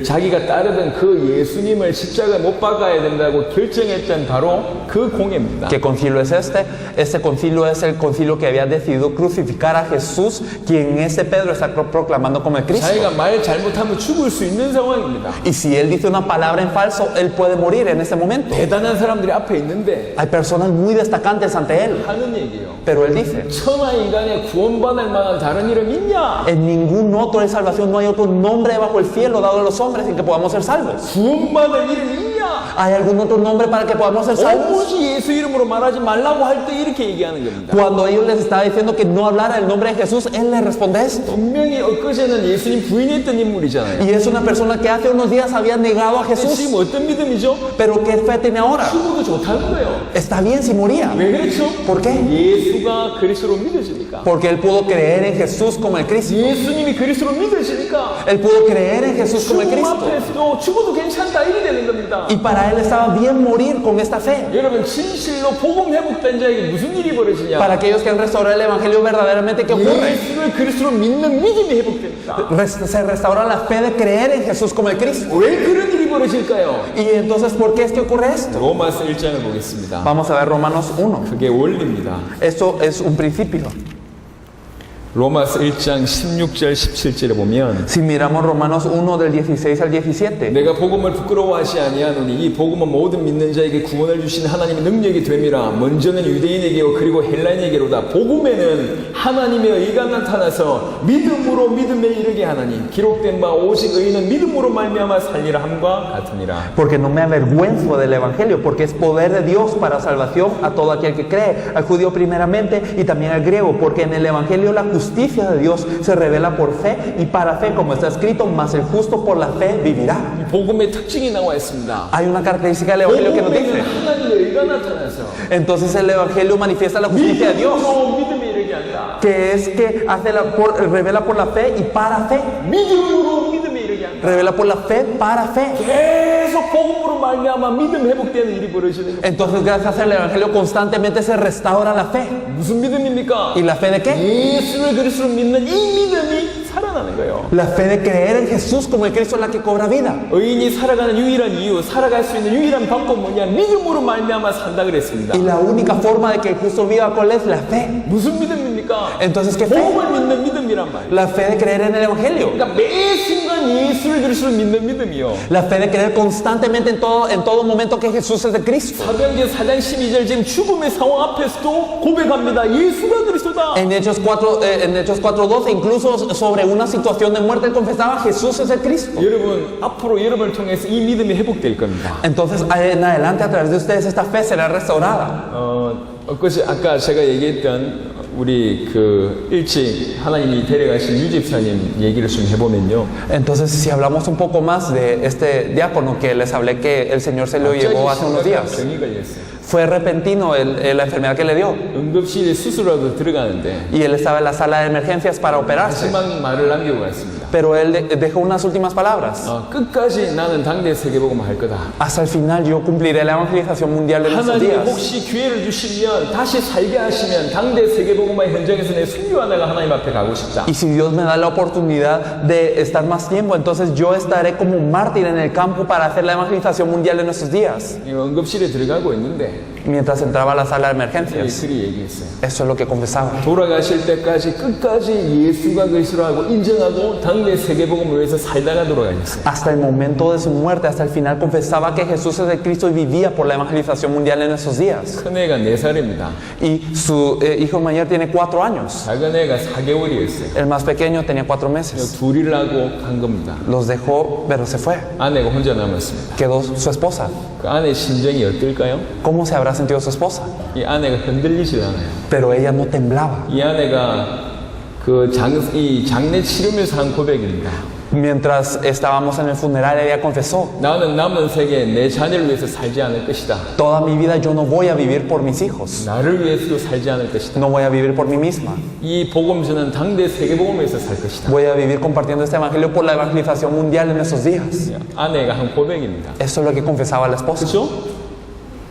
자기가 따르던 그 예수님을 십자가에 못 박아야 된다고 결정했던 바로 그 공회입니다. ¿Qué concilio es este? Este concilio es el concilio que había decidido crucificar a Jesús, quien Pedro está proclamando como el Cristo. 자기가 말 잘못하면 죽을 수 있는 상황입니다. Y si él dice una palabra en falso, él puede morir en ese momento. 대단한 사람들이 앞에 있는데 Hay personas muy destacantes ante él, 하는 얘기예요. pero él dice, 천하 인간에 구원받을 만한 다른 이름 있냐? en ningún otro hay salvación, no hay otro nombre bajo el cielo dado a los hombres en que podamos ser salvos. 구원받을 이름 있냐? ¿Hay algún otro nombre para que podamos ser salvos? 오직 예수 이름으로 말하지 말라고 할 때 이렇게 얘기하는 겁니다. Cuando ellos les estaba diciendo que no hablara el nombre de Jesús, él les responde esto. 분명히 엊그제는 예수님 부인했던 인물이잖아요. Y es una persona que hace unos días había negado a 근데 Jesús. 지금 어떤 믿음이죠? Pero ¿qué fe tiene ahora? 죽어도 좋다는 거예요. Está bien si moría. 왜 그렇죠? ¿Por qué? 예수가 그리스도로 믿어지니까. Porque él pudo creer en Jesús como el Cristo. 예수님이 그리스도로 믿어지니까. Él pudo creer en Jesús como el 죽음 Cristo. 앞에서도 죽어도 괜찮다 이래 되는 겁니다. Y para él estaba bien morir con esta fe. 여러분 진실로 복음 회복된 자에게 무슨 일이 벌어지냐? Para aquellos que han restaurado el Evangelio verdaderamente, ¿qué ocurre? 예수를 그리스도로 믿는 믿음이 회복됩니다. Se restaura la fe de creer en Jesús como el Cristo. 왜 그런 일이 벌어질까요? ¿Y entonces por qué es que ocurre esto? 로마서 1장을 보겠습니다. Vamos a ver Romanos 1. 그게 원리입니다. Esto es un principio. 로마서 1장 16절 17절에 보면 Si miramos Romanos 1 del 16 al 17, 내가 복음을 부끄러워하지 아니하노니 이 복음은 모든 믿는 자에게 구원을 주신 하나님의 능력이 됨이라. 먼저는 유대인에게요 그리고 헬라인에게로다. 복음에는 하나님의 의가 나타나서 믿음으로 믿음에 이르게 하나니 기록된 바 오직 의인은 믿음으로 말미암아 살리라 함과 같으니라. porque no me avergüenzo del Evangelio, porque es poder de Dios para salvación a todo aquel que cree, al judío primeramente y también al griego, porque en el Evangelio la justicia de Dios se revela por fe y para fe, como está escrito, mas el justo por la fe vivirá. 복음의 특징이 나와 있습니다. Hay una característica del Evangelio que nos 복음에는 dice. 하나님의 의가 나타나서 Entonces el Evangelio manifiesta la justicia de Dios, 믿음으로 믿음에 이르게 한다. que es que revela por la fe y para fe. 믿음으로 믿음에 이르게 한다. Revela por la fe para fe. 계속 복음으로 말미암아 믿음 회복되는 일이 벌어지는 거예요. Entonces gracias al Evangelio constantemente se restaura la fe. 무슨 믿음입니까? ¿Y la fe de qué? 예수를 그리스도로 믿는 이 믿음이 살아나는 거예요. La fe de creer en Jesús como el Cristo es la que cobra vida. 의인이 살아가는 유일한 이유, 살아갈 수 있는 유일한 방법 뭐냐? 믿음으로 말미암아 산다 그랬습니다. Y la única forma de que el justo viva, ¿cuál es? La fe. 무슨 믿음입니까? Entonces, ¿qué fe? 복음을 믿는 믿음이란 말이에요. La fe de creer en el Evangelio. 그러니까 매 순간 예수를 그리스도로 믿는 믿음이요. La fe de creer constantemente en todo momento que Jesús es el Cristo. 사도행전 4장 12절 지금 죽음의 상황 앞에서도 고백합니다. 예수가 그리스도다. En Hechos 4:12, incluso sobre una situación de muerte, él confesaba: Jesús es el Cristo. 여러분, 앞으로 여러분을 통해서 이 믿음이 회복될 겁니다. Entonces, en adelante, a través de ustedes, esta fe será restaurada. 아까 제가 얘기했던 우리 그 일찍 하나님이 데려가신 유집사님 얘기를 좀 해보면요. Entonces, si hablamos un poco más de este diácono que les hablé que el Señor se lo llevó hace unos días, 병이 걸렸어요. fue repentino la enfermedad que le dio. 응급실에 수술하러 들어가는데 Y él estaba en la sala de emergencias para operarse. 마지막 말을 남기고 갔습니다. Pero él dejó unas últimas palabras. 끝까지 나는 당대 세계복음을 할 거다. Hasta el final yo cumpliré la evangelización mundial de nuestros 하나님 días. 혹시 기회를 주시면 다시 살게 하시면 당대 세계복음의 현장에서 내 순교하다가 하나님 앞에 가고 싶다. Y si Dios me da la oportunidad de estar más tiempo, entonces yo estaré como un mártir en el campo para hacer la evangelización mundial de nuestros días. 응급실에 들어가고 있는데 Mientras entraba a la sala de emergencias, 예수들이 얘기했어요. eso es lo que confesaba. 돌아가실 때까지 끝까지 예수가 그리스도라고 인정하고 당대 세계복음을 위해서 살다가 돌아가셨어요. Hasta el momento de su muerte, hasta el final, confesaba que Jesús es el Cristo y vivía por la evangelización mundial en esos días. 큰애가 4살입니다. Y su hijo mayor tiene 4 años. 작은 애가 4개월이었어요. El más pequeño tenía 4 meses. 둘이를 하고 간 겁니다. Los dejó, pero se fue. 아내가 혼자 남았습니다. Quedó su esposa. 그 아내 심정이 어떨까요? ¿Cómo se habrá sentido su esposa? 이 아내가 흔들리질 않아요. Pero ella no temblaba. 이 아내가 이 장례 치르면서 한 고백입니다. Mientras estábamos en el funeral, ella confesó: 나는 남은 세계에 내 자녀를 위해서 살지 않을 것이다. toda mi vida yo no voy a vivir por mis hijos. 나를 위해서도 살지 않을 것이다. No voy a vivir por mí misma. 이 복음서는 당대 세계복음에서 살 것이다. Voy a vivir compartiendo este evangelio por la evangelización mundial en esos días. 아내가 한 고백입니다. Eso es lo que confesaba la esposa. 그렇죠?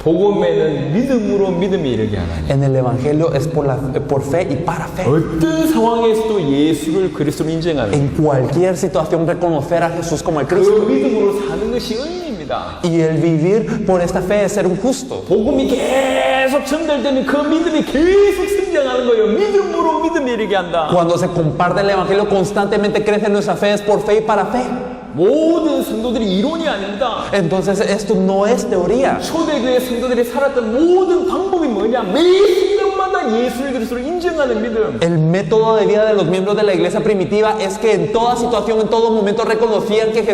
복음에는 믿음으로 믿음이 이르게 하나니 En el evangelio es por fe y para fe. 어떤 상황에서도 예수를 그리스도로 인정하는 En cualquier situación reconocer a Jesús como el 그 Cristo. 믿음으로 사는 것이 의인입니다. Y el vivir por esta fe es ser un justo. 복음이 계속 전달되면 그 믿음이 계속 성장하는 거예요. 믿음으로 믿음이 이르게 한다. Cuando se comparte el evangelio constantemente crece nuestra fe, es por fe y para fe. 모든 성도들이 이론이 아닙니다. Entonces esto no es teoría. 초대교회 성도들이 살았던 모든 방법이 뭐냐? 매 순간마다 예수를 그리스도로 인정하는 믿음. El método de vida de los miembros de la iglesia primitiva es que en toda situación, en todo momento reconocían que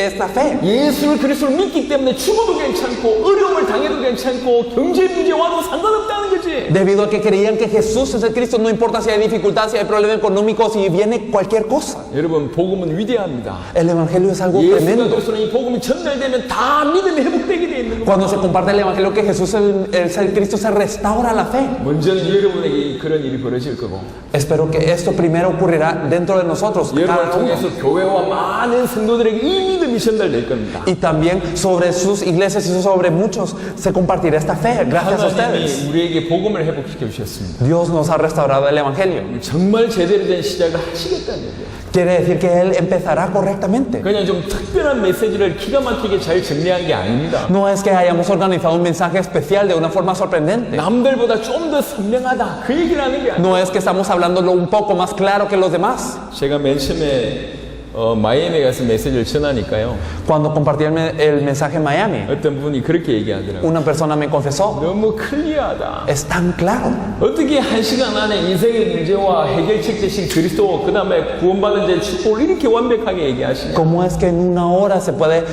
esta fe. 예수를 그리스도로 믿기 때문에 죽어도 괜찮고 어려움을 당해도 괜찮고 경제 문제 와도 상관없다는 거지. Debido a que creían que Jesús es el Cristo, no importa si hay dificultad, si hay problemas económicos, si viene cualquier cosa. 여러분, 복음은 위대합니다. El evangelio es algo 예수가 tremendo. 그리스도로 이 복음이 전달되면 다 믿음이 회복되게 돼 있는 Cuando 거예요. se comparte el evangelio que Jesús es el Cristo, se restaura la fe. 먼저는 여러분에게 그런 일이 벌어질 거고 Espero que esto primero ocurrirá dentro de nosotros, 여러분을 cada uno. 통해서 교회와 많은 성도들에게 이 믿음이 전달될 겁니다. Y también sobre sus iglesias y sobre muchos se compartirá esta fe gracias a 하나님이 ustedes. 우리에게 복음을 회복시켜 주셨습니다. Dios nos ha restaurado el evangelio. 정말 제대로 된 시작을 하시겠다는 얘기예요. quiere decir que él empezará correctamente. 그냥 좀 특별한 메시지를 기가 막히게 잘 정리한 게 아닙니다. No es que hayamos organizado un mensaje especial de una forma sorprendente. 남들보다 좀 더 선명하다 그 얘기를 하는 게 아니에요. No es que estamos hablándolo un poco más claro que los demás. 제가 맨 처음에 마이애미에 가서 메시지를 전하니까요. Cuando compartí el mensaje en Miami, 어떤 분이 그렇게 얘기하더라고요. una persona me confesó, 너무 클리어하다. es tan claro. 어떻게 한 시간 안에 인생의 문제와 해결책 대신 그리스도 그 다음에 구원받은 자의 축복을 이렇게 완벽하게 얘기하시냐. ¿Cómo es que en una hora se puede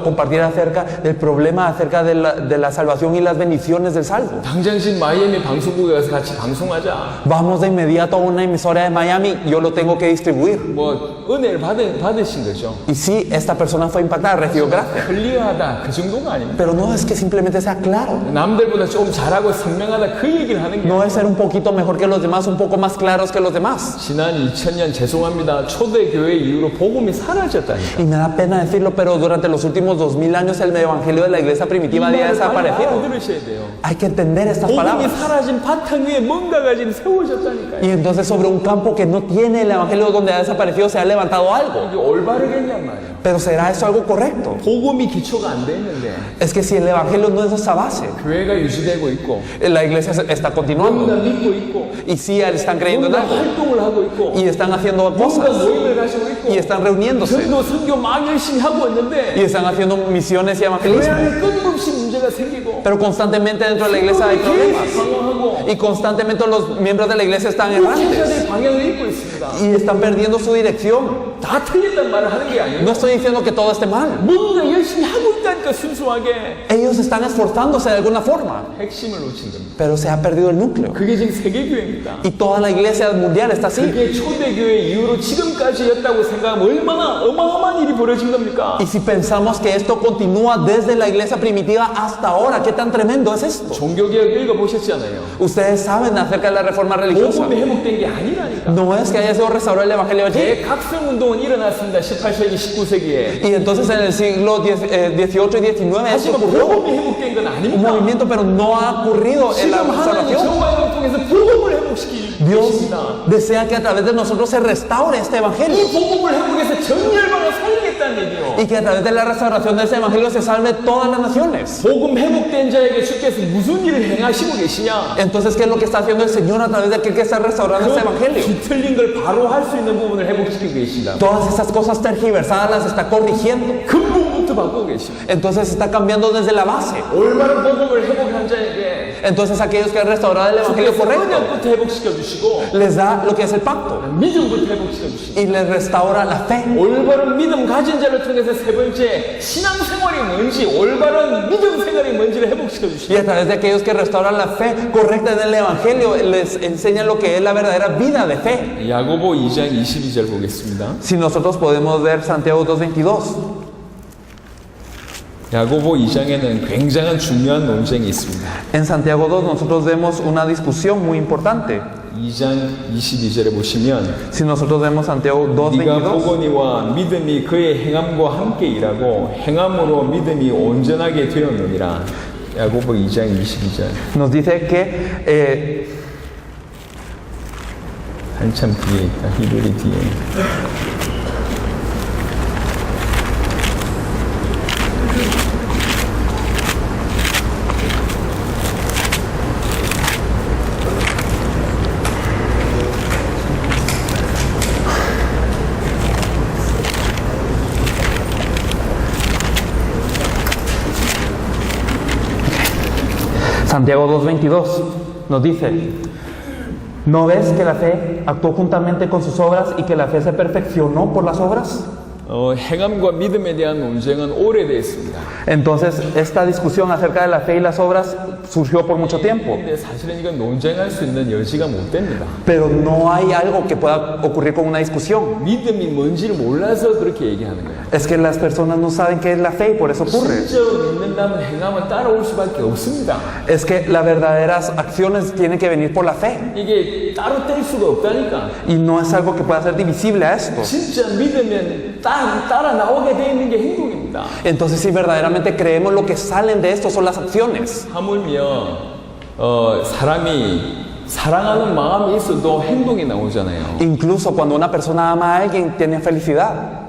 compartir acerca del problema, acerca de la salvación y las bendiciones del salvo? 당장 지금 마이애미 방송국에 가서 같이 방송하자. Vamos de inmediato a una emisora de Miami, yo lo tengo que distribuir. 뭐 은혜를 받으신 거죠. Y sí, esta persona fue impactada, recibió gracia. 클리어하다 그 정도가 아닙니다. Pero no es que simplemente sea claro. 남들보다 좀 잘하고 선명하다 그 얘기를 하는 게 No es ser un poquito mejor que los demás, un poco más claros que los demás. 지난 2000년 죄송합니다. 초대교회 이후로 복음이 사라졌다니까. Y me da pena decirlo, pero durante los últimos 2000 años el evangelio de la iglesia primitiva había desaparecido. 들으셔야 돼요. Hay que entender estas 복음이 palabras. 사라진 바탕 위에 뭔가가 지금 세워졌다니까요. Y entonces sobre un campo que no tiene el evangelio donde ha desaparecido se ha levantado algo. 이게 올바르겠냔 말이에요. Pero ¿será eso algo correcto? 복음이 기초가 안 돼 있는데 Es que si el evangelio no es esa base, 교회가 유지되고 있고 la iglesia está 뭔가 continuando. 믿고 있고 Y sí, están creyendo en 뭔가 algo. 활동을 하고 있고 Y están haciendo 뭔가 cosas. 모임을 가지고 있고 Y están reuniéndose. 전도 선교 막 열심히 하고 Y 있는데 están haciendo misiones y 교회 evangelismo. 안에 끊임없이 문제가 생기고 Pero constantemente dentro de la iglesia hay problemas. 방황하고 Y constantemente los miembros de la iglesia están errantes. 제자들의 방향을 잃고 있습니다. Y están perdiendo su dirección. 다 틀렸단 말을 하는 게 아니에요. No estoy diciendo que todo esté mal. 뭔가 열심히 하고 있다니까 순수하게 Ellos están esforzándose de alguna forma. 핵심을 놓친 겁니다. Pero se ha perdido el núcleo. 그게 지금 세계교회입니다. Y toda la iglesia mundial está así. 그게 초대교회 이후로 지금까지였다고 생각하면 얼마나 어마어마한 일이 벌어진 겁니까? Y si pensamos que esto continúa desde la iglesia primitiva hasta ahora, ¿qué tan tremendo es esto? 종교개혁 읽어보셨잖아요. Ustedes saben acerca de la reforma religiosa. 복음이 회복된 게 아니라니까. No es que haya sido restaurado el evangelio allí. 대각성운동은 일어났습니다. 18세기, 19세기에. Y entonces en el siglo XVIII y XIX esto 하지만 ocurrió. 복음이 회복된 건 Un 아닙니다. movimiento, pero no ha ocurrido en 지금 la 하나님 salvación. 정화를 통해서 복음을 회복시키고 Dios 계십니다. desea que a través de nosotros se restaure este evangelio. 이 복음을 회복해서 전 열방을 살리겠다는 얘기요. Y que a través de la restauración de ese evangelio se salve todas las naciones. 복음 회복된 자에게 주께서 무슨 일을 행하시고 계시냐? Entonces, ¿qué es lo que está haciendo el Señor a través de aquel que está restaurando este evangelio? 뒤틀린 걸 바로 할 수 있는 부분을 회복시키고 계신다. Todas esas cosas tergiversadas las está corrigiendo. 근본부터 바꾸고 계십니다. Entonces está cambiando desde la base. 올바른 복음을 회복한 자에게 Entonces aquellos que han restaurado el evangelio 주께서 correcto 언약부터 회복시켜 주시고 les da lo que es el pacto 믿음부터 회복시켜 주시고 y les restaura la fe. 올바른 믿음 가진 자를 통해서 세 번째 신앙생활이 뭔지 올바른 믿음 생활이 뭔지를 회복시켜 Y 주시고 a través de aquellos que restauran la fe correcta en el evangelio les enseña lo que es la verdadera vida de fe. 야고보 2장 22절 보겠습니다. Si nosotros podemos ver Santiago 2:22. 야고보 2장에는 굉장한 중요한 논쟁이 있습니다. En Santiago 2 nosotros vemos una discusión muy importante. 2장 22절에 보시면 Si nosotros vemos Santiago 네가 2:22, 보거니와 믿음이 그의 행함과 함께 일하고 행함으로 믿음이 온전하게 되었느니라. 야고보 2장 22절. nos dice que 한참 뒤에 있다. 히브리 뒤에. Santiago 2:22 nos dice, ¿no ves que la fe actuó juntamente con sus obras y que la fe se perfeccionó por las obras? 행함과 믿음에 대한 논쟁은 오래됐습니다. Entonces, esta discusión acerca de la fe y las obras surgió por mucho tiempo, 근데 사실은 이건 논쟁할 수 있는 여지가 못 됩니다. pero no hay algo que pueda ocurrir con una discusión. 믿음이 뭔지를 몰라서 그렇게 얘기하는 거예요. Es que las personas no saben qué es la fe y por eso ocurre. 진짜로 믿는다면 행함은 따라올 수밖에 없습니다. Es que las verdaderas acciones tienen que venir por la fe 이게 따로 뗄 수가 없다니까. y no es algo que pueda ser divisible a esto. 진짜 믿으면 따라 나오게 돼 있는 게 행동입니다. Entonces, si verdaderamente creemos, lo que salen de esto son las acciones. 하물며 사람이 사랑하는 마음이 있어도 행동이 나오잖아요. Incluso cuando una persona ama a alguien, tiene felicidad.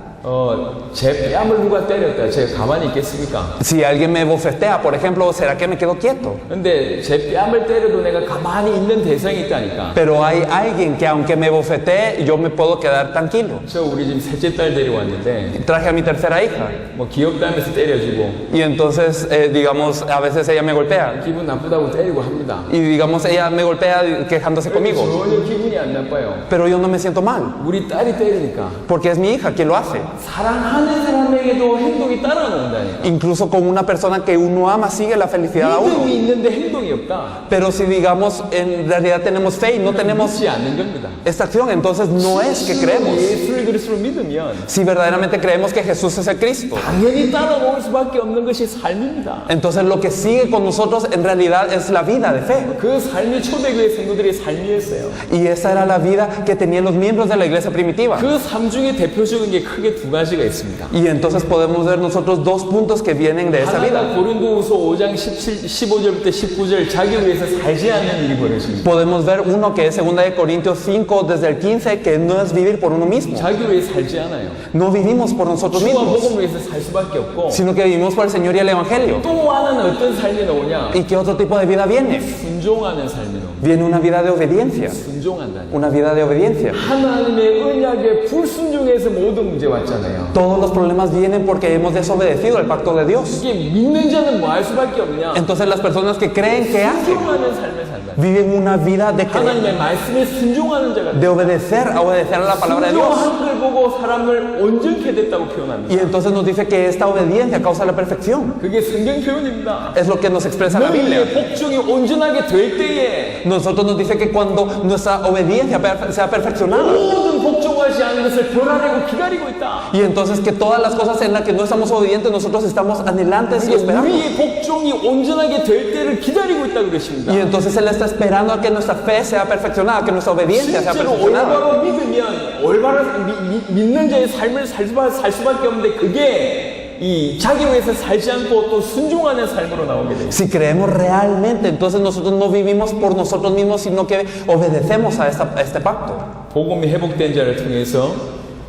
제 뺨을 누가 때렸다. 제가 가만히 있겠습니까? Si alguien me bofetea, por ejemplo, ¿será que me quedo quieto? 근데 제 뺨을 때려도 내가 가만히 있는 대상이 있다니까. Pero hay alguien que aunque me bofetee, yo me puedo quedar tranquilo. 저 우리 집 셋째 딸 데려왔는데 Traje a mi tercera hija 뭐 귀엽다면서 때려주고 y entonces, digamos, a veces ella me golpea 기분 나쁘다고 때리고 합니다. y digamos, ella me golpea quejándose conmigo. 전혀 기분이 안 나빠요. Pero yo no me siento mal 우리 딸이 때리니까 porque es mi hija quien lo hace. 사랑하는 사람에게도 행동이 따라온다니까. Incluso con una persona que uno ama sigue la felicidad a uno. 믿음이 있는데 행동이 없다. Pero si digamos en realidad tenemos fe y no tenemos 믿지 않는 겁니다. esta acción, entonces no es que creemos. 예수를 그리스도로 믿으면 Si verdaderamente creemos que Jesús es el Cristo, 당연히 따라올 수밖에 없는 것이 삶입니다. entonces lo que sigue con nosotros en realidad es la vida de fe. 그 삶이 초대교회 성도들의 삶이었어요. Y esa era la vida que tenían los miembros de la iglesia primitiva. 그 삶 중에 대표적인 게 크게 두 가지가 있습니다. Y entonces podemos ver nosotros dos puntos que vienen de esa vida. 하나가 고린도후서 5장 15절부터 19절 자기 위해서 살지 않는 일이 벌어집니다. Podemos ver uno que es 2 de Corintios 5 desde el 15, que no es vivir por uno mismo. 자기 위해서 살지 않아요. No vivimos por nosotros 주와 mismos, 복음을 위해서 살 수밖에 없고 sino que vivimos por el Señor y el Evangelio. 또 하나는 어떤 삶이 나오냐? ¿Y qué otro tipo de vida viene? 순종하는 삶이 나옵니다. Viene una vida de obediencia. 순종한다니. Una vida de obediencia. 하나님의 언약에 불순종해서 모든 문제 왔잖아요. Todos los problemas vienen porque hemos desobedecido el pacto de Dios. 이게 믿는 자는 뭐 할 수밖에 없냐? Entonces las personas que creen que hacen, 순종하는 삶을 산다. viven una vida de creer, 하나님의 말씀에 순종하는 자가 de obedecer a la palabra de Dios. 순종한 걸 보고 사람을 온전케 됐다고 표현합니다. Y entonces nos dice que esta obediencia causa la perfección. 그게 성경 표현입니다. Es lo que nos expresa la Biblia. 너희의 복종이 온전하게 될 때에 Nosotros nos dice que cuando nuestra obediencia sea perfeccionada, 모든 복종하지 않은 것을 벌하려고 기다리고 있다. y entonces que todas las cosas en las que no estamos obedientes, nosotros estamos anhelantes y esperando. 우리의 복종이 온전하게 될 때를 기다리고 있다 그러십니다. Y entonces Él está esperando a que nuestra fe sea perfeccionada, que nuestra obediencia sea 실제로 perfeccionada. 올바로 믿으면 올바로 믿는 자의 삶을 살 수밖에 없는데 그게 이 자기 위해서 살지 않고 또 순종하는 삶으로 나오게 돼요. Si creemos realmente, entonces nosotros no vivimos por nosotros mismos, sino que obedecemos a este pacto. 복음이 회복된 자를 통해서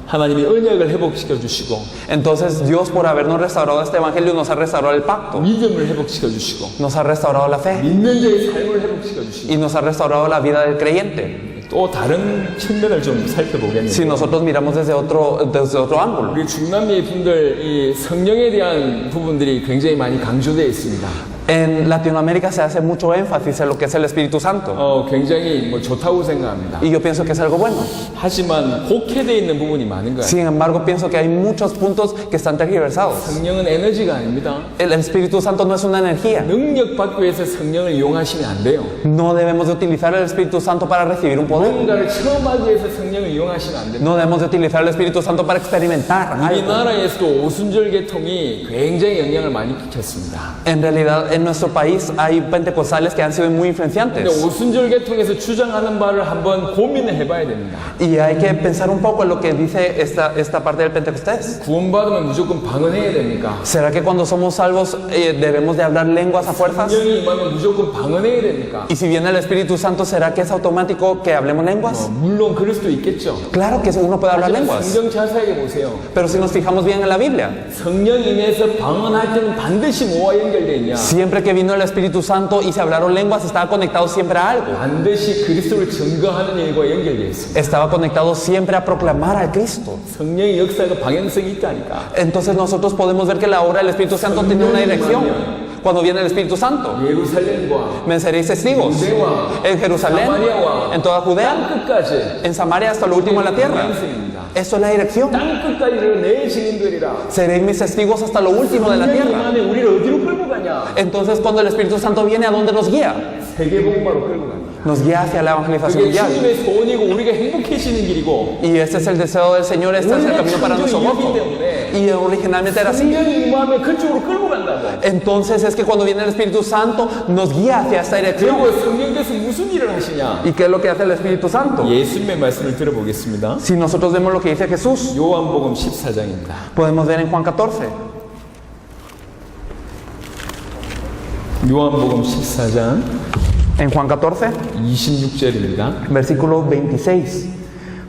하나님이 언약을 회복시켜 주시고 Entonces Dios, por habernos restaurado este evangelio, nos ha restaurado el pacto, 믿음을 회복시켜 주시고 nos ha restaurado la fe 믿는 자의 삶을 회복시켜 주시고 y nos ha restaurado la vida del creyente. 또 다른 측면을 좀 Si 살펴보겠는데 nosotros miramos desde otro ángulo, 우리 중남미 분들 이 성령에 대한 부분들이 굉장히 많이 강조되어 있습니다. en Latinoamérica se hace mucho énfasis en lo que es el Espíritu Santo. 굉장히 뭐 좋다고 생각합니다. Y yo pienso que es algo bueno. 하지만 곡해되어 있는 부분이 많은 거예요. Sin embargo, pienso que hay muchos puntos que están tergiversados. 성령은 에너지가 아닙니다. El Espíritu Santo no es una energía. 능력 받기 위해서 성령을 이용하시면 안 돼요. No debemos de utilizar el Espíritu Santo para recibir un poder. 뭔가를 체험하기 위해서 성령을 이용하시면 안 됩니다. No debemos de utilizar el Espíritu Santo para experimentar algo. 우리나라에서도 오순절 계통이 굉장히 영향을 많이 끼쳤습니다. En realidad, en nuestro país hay pentecostales que han sido muy 근데 influenciantes. 오순절 계통에서 주장하는 바를 한번 고민을 해봐야 됩니다. Y hay que pensar un poco en lo que dice esta parte del Pentecostés. 구원받으면 무조건 방언해야 됩니까? ¿Será que cuando somos salvos debemos de hablar lenguas a fuerzas? 성령이 임하면 무조건 방언해야 됩니까? Y si viene el Espíritu Santo, ¿será que es automático que hablemos lenguas? 물론 그럴 수도 있겠죠. Claro que uno puede hablar 하지만 lenguas. 성경 자세하게 보세요. Pero si nos fijamos bien en la Biblia, 성령 임해서 방언할 때는 반드시 뭐와 연결되어 있냐? siempre que vino el Espíritu Santo y se hablaron lenguas, estaba conectado siempre a algo. 반드시 그리스도를 증거하는 일과 연결되어 있습니다. Estaba conectado siempre a proclamar al Cristo. 성령의 역사가 방향성이 있다니까. Entonces nosotros podemos ver que la obra del Espíritu Santo tiene una dirección. Cuando viene el Espíritu Santo, 예루살렘과 me seréis testigos en Jerusalén, en toda Judea, 땅끝까지 en Samaria, hasta lo último de la tierra. 방향성입니다. Eso es la dirección. 땅끝까지를 내 증인되리라. Seréis mis testigos hasta lo último de la 성령이 tierra. 임하면 우리를 어디로 끌고 가냐? Entonces cuando el Espíritu Santo viene, ¿a dónde nos guía? 세계복음화로 끌고 간다. Nos guía hacia la evangelización 그게 mundial. 주님의 소원이고 우리가 행복해지는 길이고 Y ese es el deseo del Señor, este es el camino para nuestro gozo. Y originalmente era así. 성령이 임하면 그쪽으로 끌고 간다고. Entonces es que cuando viene el Espíritu Santo nos guía hacia esta dirección. 그리고 성령께서 무슨 일을 하시냐? ¿Y qué es lo que hace el Espíritu Santo? 예수님의 말씀을 들어보겠습니다. Si nosotros vemos lo que dice Jesús, 요한복음 14장입니다. podemos ver en Juan 14. 요한복음 14장 En Juan 14, 26절입니다. versículo 26.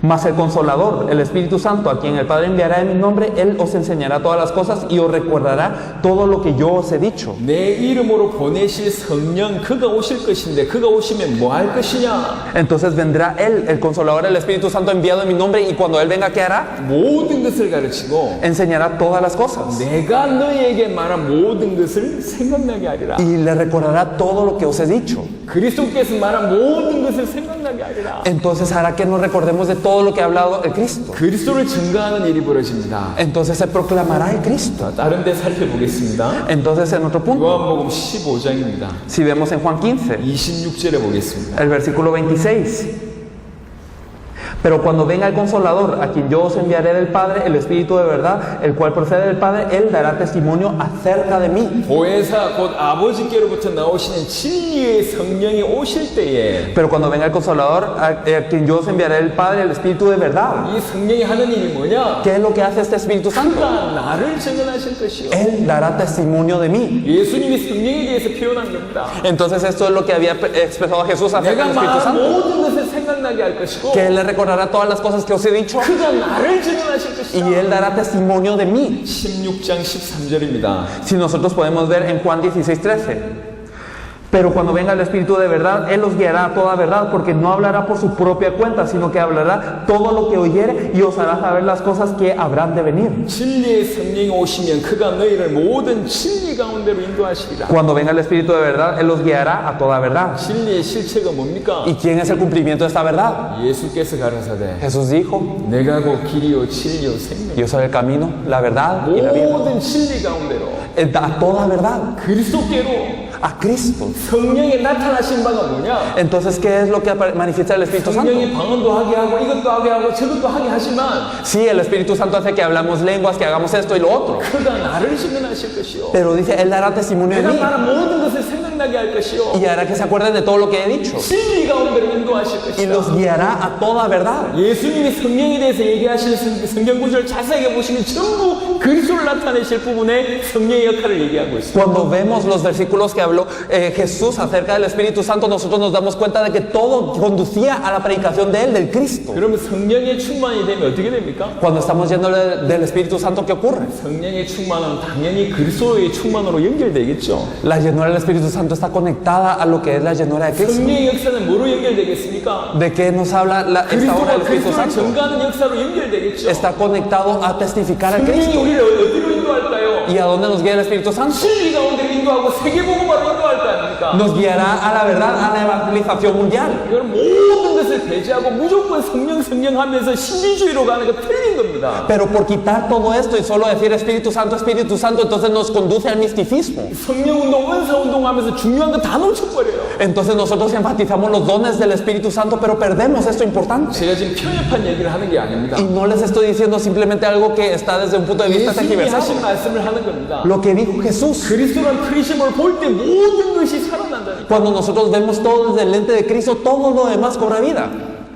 Mas el Consolador, el Espíritu Santo, a quien el Padre enviará en mi nombre, Él os enseñará todas las cosas y os recordará todo lo que yo os he dicho. 내 이름으로 보내실 성령 그가 오실 것인데 그가 오시면 뭐 할 것이냐? Entonces vendrá Él, el Consolador, el Espíritu Santo enviado en mi nombre, y cuando Él venga, ¿qué hará? 모든 것을 가르치고 Enseñará todas las cosas 내가 너희에게 말한 모든 것을 생각나게 하리라. y le recordará todo lo que os he dicho. 그리스도께서 말한 모든 것을 생각나게 하리라. Entonces hará que nos recordemos de todo lo que ha hablado el Cristo. 그리스도를 증거하는 일이 벌어집니다. Entonces se proclamará el Cristo. 다른 데 살펴보겠습니다. Entonces en otro punto, 요한복음 15장입니다. si vemos en Juan 15, 26절에 보겠습니다. el versículo 26. Pero cuando venga el Consolador, a quien yo os enviaré del Padre, el Espíritu de verdad, el cual procede del Padre, Él dará testimonio acerca de mí. 보혜사 곧 아버지께로부터 나오시는 진리의 성령이 오실 때에 Pero cuando venga el Consolador, a quien yo os enviaré del Padre, el Espíritu de verdad, 이 성령이 하는 일이 뭐냐? ¿qué es lo que hace este Espíritu Santo? 그가 나를 증언하실 것이요. Él dará testimonio de mí. 예수님이 성령에 대해서 표현한 겁니다. Entonces esto es lo que había expresado Jesús acerca 내가 del Espíritu 말한 Santo. 모든 것을 생각나게 할 것이고 Que Él le recordará todas las cosas que os he dicho 그가 나를 증언하실 y 것이다. Él dará testimonio de mí. 16장 13절입니다. Si nosotros podemos ver en Juan 16:13. Pero cuando venga el Espíritu de verdad, Él os guiará a toda verdad, porque no hablará por su propia cuenta, sino que hablará todo lo que oyere y os hará saber las cosas que habrán de venir. 진리의 성령이 오시면 그가 너희를 모든 진리 가운데로 인도하시리라. Cuando venga el Espíritu de verdad, Él os guiará a toda verdad. 진리의 실체가 뭡니까? ¿Y quién es el cumplimiento de esta verdad? 예수께서 가라사대 Jesús dijo, 내가 곧 길이요 진리요 생명 yo soy el camino, la verdad y la vida. 모든 진리 가운데로 Él da toda verdad 그리스도께로 a Cristo. 성령에 나타나신 바가 뭐냐? Entonces, ¿qué es lo que manifiesta el Espíritu Santo? 성령이 방언도 하게 하고 이것도 하게 하고 저것도 하게 하지만 Sí, el Espíritu Santo hace que hablamos lenguas, que hagamos esto y lo otro. 그가 나를 증언하실 것이요 Pero dice, Él dará testimonio de 내가 mí 말한 모든 것을 생각나게 할 것이요 y hará que se acuerden de todo lo que he dicho 진리 가운데로 인도하실 y los 것이다. guiará a toda verdad. 예수님이 성령에 대해서 얘기하시는 성경 구절을 자세하게 보시면 전부 그리스도를 나타내실 부분에 성령의 역할을 얘기하고 있습니다. Cuando vemos los versículos que habló Jesús acerca del Espíritu Santo, nosotros nos damos cuenta de que todo conducía a la predicación de Él, del Cristo. 그러면 성령의 충만이 되면 어떻게 됩니까? Cuando estamos yendo del Espíritu Santo, ¿qué ocurre? 성령의 충만은 당연히 그리스도의 충만으로 연결되겠죠. La llenura del Espíritu Santo está conectada a lo que es la llenura de Cristo. 성령의 역사는 뭐로 연결되겠습니까? ¿De qué nos habla esta obra del 그리스도가 Espíritu 그리스도를 Santo? 전가하는 역사로 연결되겠죠. Está conectado a testificar a 성령이 Cristo. 우리를 어디로 인도할까요? ¿Y a dónde nos guía el Espíritu Santo? 진리 가운데로 인도하고 세계복음화로 인도할 거 아닙니까? Nos guiará a la verdad, a la evangelización mundial. 이건 모든 것을 배제하고 무조건 성령 하면서 신비주의로 가는 거 틀린 겁니다. Pero por quitar todo esto y solo decir Espíritu Santo, entonces nos conduce al misticismo. 성령운동, 은사운동 하면서 중요한 거 다 놓쳐버려요. Entonces nosotros enfatizamos los dones del Espíritu Santo, pero perdemos esto importante. 제가 지금 편협한 얘기를 하는 게 아닙니다. Y no les estoy diciendo simplemente algo que está desde un punto de vista 예수님이 tergiversado. 하신 말씀을 하는 겁니다. Lo que dijo Jesús. 그리스도란 프리즘을 볼 때 모든 것이 살아난다니까. Cuando nosotros vemos todo desde el lente de Cristo, todo lo demás cobra vida.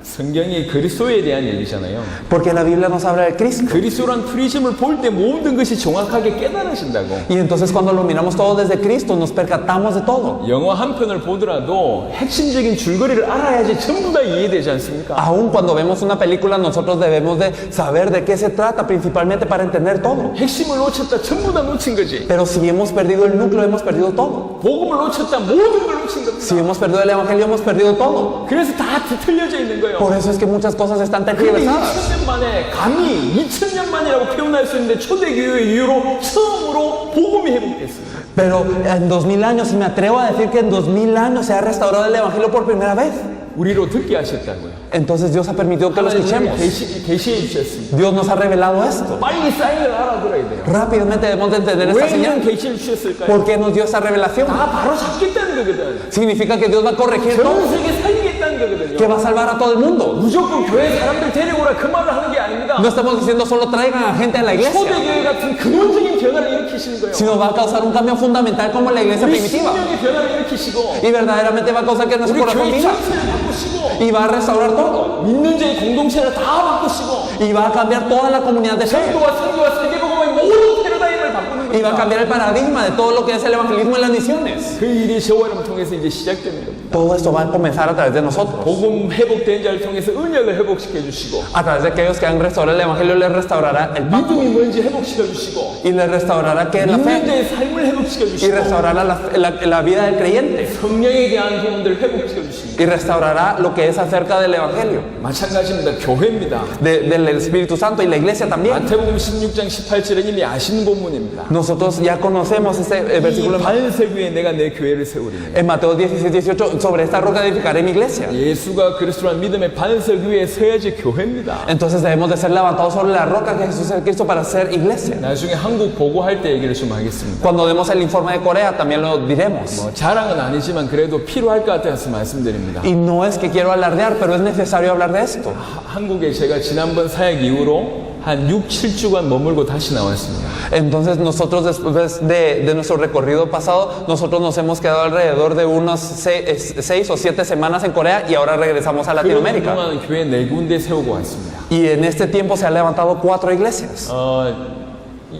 성경이 그리스도에 대한 얘기잖아요. Porque la Biblia nos habla de Cristo. 그리스도란 프리즘을 볼 때 모든 것이 정확하게 깨달으신다고. Y entonces cuando lo miramos todo desde Cristo, nos percatamos de todo. 영화 한 편을 보더라도 핵심적인 줄거리를 알아야지 전부 다 이해되지 않습니까? Aún cuando vemos una película, nosotros debemos de saber de qué se trata, principalmente para entender todo. 핵심을 놓쳤다 전부 다 놓친 거지. Pero si hemos perdido el núcleo, hemos perdido todo. 복음을 놓쳤다 모든 걸 놓친 겁니다. Si hemos perdido el Evangelio, hemos perdido todo. 그래서 다 뒤틀려져 있는 거예요. Por eso es que muchas cosas están 근데 tergiversadas. 2000년 만에 감히 2000년 만이라고 표현할 수 있는데 초대교회 이후로 처음으로 복음이 회복됐습니다. Pero en 2000 años, y me atrevo a decir que en 2000 años se ha restaurado el Evangelio por primera vez. 우리로 듣게 하셨다고요. Entonces Dios ha permitido que lo escuchemos. 계시해 주셨습니다. Dios nos ha revelado esto. 빨리 사인을 알아들어야 돼요. Rápidamente debemos de entender esta 왜 이런 señal. 계시를 주셨을까요? ¿Por qué nos dio esta revelación? 다 바로 잡겠다는 거거든. Significa que Dios va a corregir 전 todo, 세계 살리겠다는 거거든요. que va a salvar a todo el mundo. 무조건 교회 사람들 데리고라 그 말을 하는 게 아닙니다. No estamos diciendo solo traigan a gente a la iglesia, 초대교회 같은 근원적인 변화를 일으키시는 거예요. sino va a causar un cambio fundamental como la iglesia 우리 primitiva. 심령의 변화를 일으키시고 Y verdaderamente va a causar que nuestro 우리 corazón 교회 viva. 전체를 바꾸시고 Y va a restaurar todo. 믿는 자의 공동체를 다 바꾸시고 Y va a cambiar toda la comunidad de fe. 전도와 선교와 세계복음의 모든 패러다임을 바꾸는 겁니다. va a cambiar el paradigma de todo lo que es el evangelismo en las misiones. 그 일이 저와 여러분 통해서 이제 시작되는 겁니다. Todo esto va a comenzar a través de nosotros. 복음 회복된 자를 통해서 언약을 회복시켜 주시고 A través de aquellos que han restaurado el evangelio, les restaurará el pacto 믿음이 뭔지 회복시켜 주시고 y les restaurará que es la 믿는 fe 자의 삶을 회복시켜 y 주시고 restaurará la vida del creyente 성령에 대한 부분들을 회복시켜 주시고 y restaurará lo que es acerca del evangelio, 마찬가지입니다. 교회입니다. del Espíritu Santo y la iglesia también. 마태복음 16장 18절은 이미 아시는 본문입니다. Nosotros ya conocemos este 이 versículo 반석 위에 내가 내 교회를 세우리니 en Mateo 16:18, sobre esta roca edificaré mi iglesia. 예수가 그리스도란 믿음의 반석 위에 서야지 교회입니다. Entonces debemos de ser levantados sobre la roca que Jesús es Cristo para ser iglesia. 나중에 한국 보고할 때 얘기를 좀 하겠습니다. Cuando demos el informe de Corea también lo diremos. 뭐 자랑은 아니지만 그래도 필요할 것 같아서 말씀드립니다. Y no es que quiero alardear, pero es necesario hablar de esto. 한국에 제가 지난번 사역 이후로 한 6, 7주간 머물고 다시 나왔습니다. Entonces nosotros después de nuestro recorrido pasado, nosotros nos hemos quedado alrededor de unos 6 o 7 semanas en Corea y ahora regresamos a Latinoamérica. 그동안 교회 4군데 세우고 왔습니다. Y en este tiempo se han levantado 4 iglesias.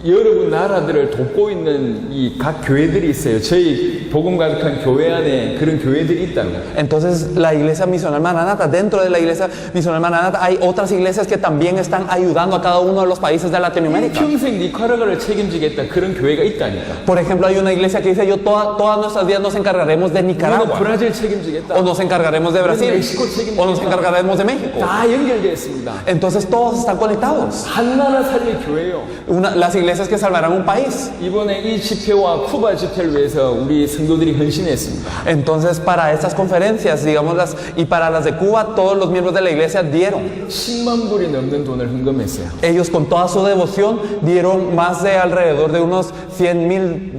여러분 나라들을 돕고 있는 이 각 교회들이 있어요. 저희 복음 가득한 교회 안에 그런 교회들이 있다고요. Entonces la iglesia misional Maranata, dentro de la iglesia misional Maranata hay otras iglesias que también están ayudando a cada uno de los países de Latinoamérica. 평생 니카라과를 책임지겠다 그런 교회가 있다니까. Por ejemplo, hay una iglesia que dice, yo todas nuestras vidas nos encargaremos de 우리는 Nicaragua, 브라질 책임지겠다. o nos encargaremos de Brasil, o nos encargaremos de México. 다 연결되어 있습니다. Entonces todos están conectados. 한 나라 살릴 교회요. Las iglesias que salvarán un país. 이번에 이 집회와 쿠바 집회를 위해서 우리 성도들이 헌신했습니다. Entonces para estas conferencias, digamos y para las de Cuba, todos los miembros de la iglesia dieron. 10만 불이 넘는 돈을 헌금했어요. Ellos con toda su devoción dieron más de alrededor de unos $100,000.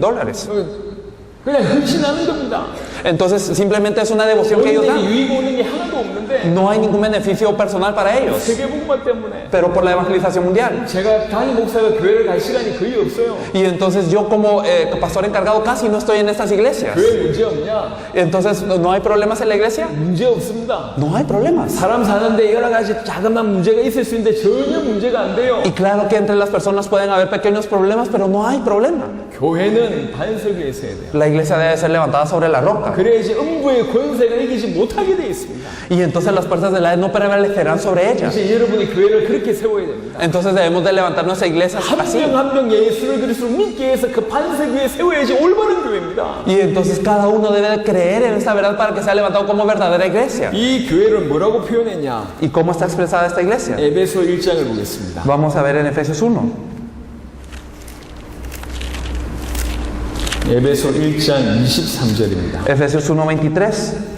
그냥 헌신하는 겁니다. Entonces simplemente es una devoción que ellos 본인에게 dan. 유익 오는 게 하나도 없는데 No hay ningún beneficio personal para ellos, 세계복음화 때문에 pero por la evangelización mundial. 제가 담임 목사가 교회를 갈 시간이 거의 없어요. Y entonces yo como pastor encargado casi no estoy en estas iglesias. 교회 문제 없냐? Entonces no hay problemas en la iglesia. 문제 없습니다. No hay problemas. 사람 사는데 여러 가지 자그마한 문제가 있을 수 있는데 전혀 문제가 안 돼요. Y claro que entre las personas pueden haber pequeños problemas, pero no hay problema. 교회는 반석 위에 서야 돼요. La iglesia debe ser levantada sobre la roca. 그래야지 음부의 권세가 이기지 못하게 돼 있습니다. Y entonces las puertas del Hades no prevalecerán sobre ella. 이제 여러분이 교회를 그렇게 세워야 됩니다. Entonces debemos de levantar nuestra iglesia así. 한 명 한 명 예수를 그리스도로 믿게 해서 그 반석 위에 세워야지 올바른 교회입니다. Y entonces cada uno debe de creer en esta verdad para que sea levantado como verdadera iglesia. 이 교회를 뭐라고 표현했냐? ¿Y cómo está expresada esta iglesia? 에베소 1장을 보겠습니다. Vamos a ver en Efesios 1. 에베소 1장 23절입니다. Efesios 1:23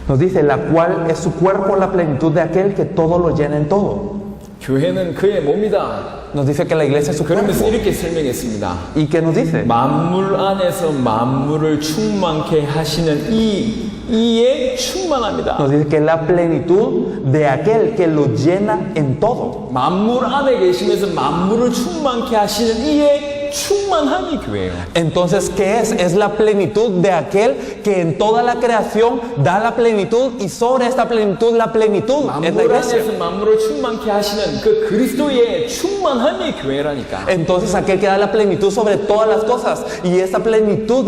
nos dice, la cual es su cuerpo la plenitud de aquel que todo lo llena en todo. 교회는 그의 몸이다. Nos dice que la iglesia es su 그러면서 cuerpo. 이렇게 설명했습니다. ¿Y qué nos dice? 만물 안에서 만물을 충만케 하시는 이에 충만합니다. Nos dice que es la plenitud de aquel que lo llena en todo. 만물 안에 계시면서 만물을 충만케 하시는 이에 충만함이 교회예요. Entonces, ¿qué es? Es la plenitud de aquel que en toda la creación da la plenitud y sobre esta plenitud la plenitud es la 만물 iglesia. 안에서 만물을 충만케 하시는 그 그리스도의 충만함이 교회라니까. Entonces aquel que da la plenitud sobre todas las cosas y esta plenitud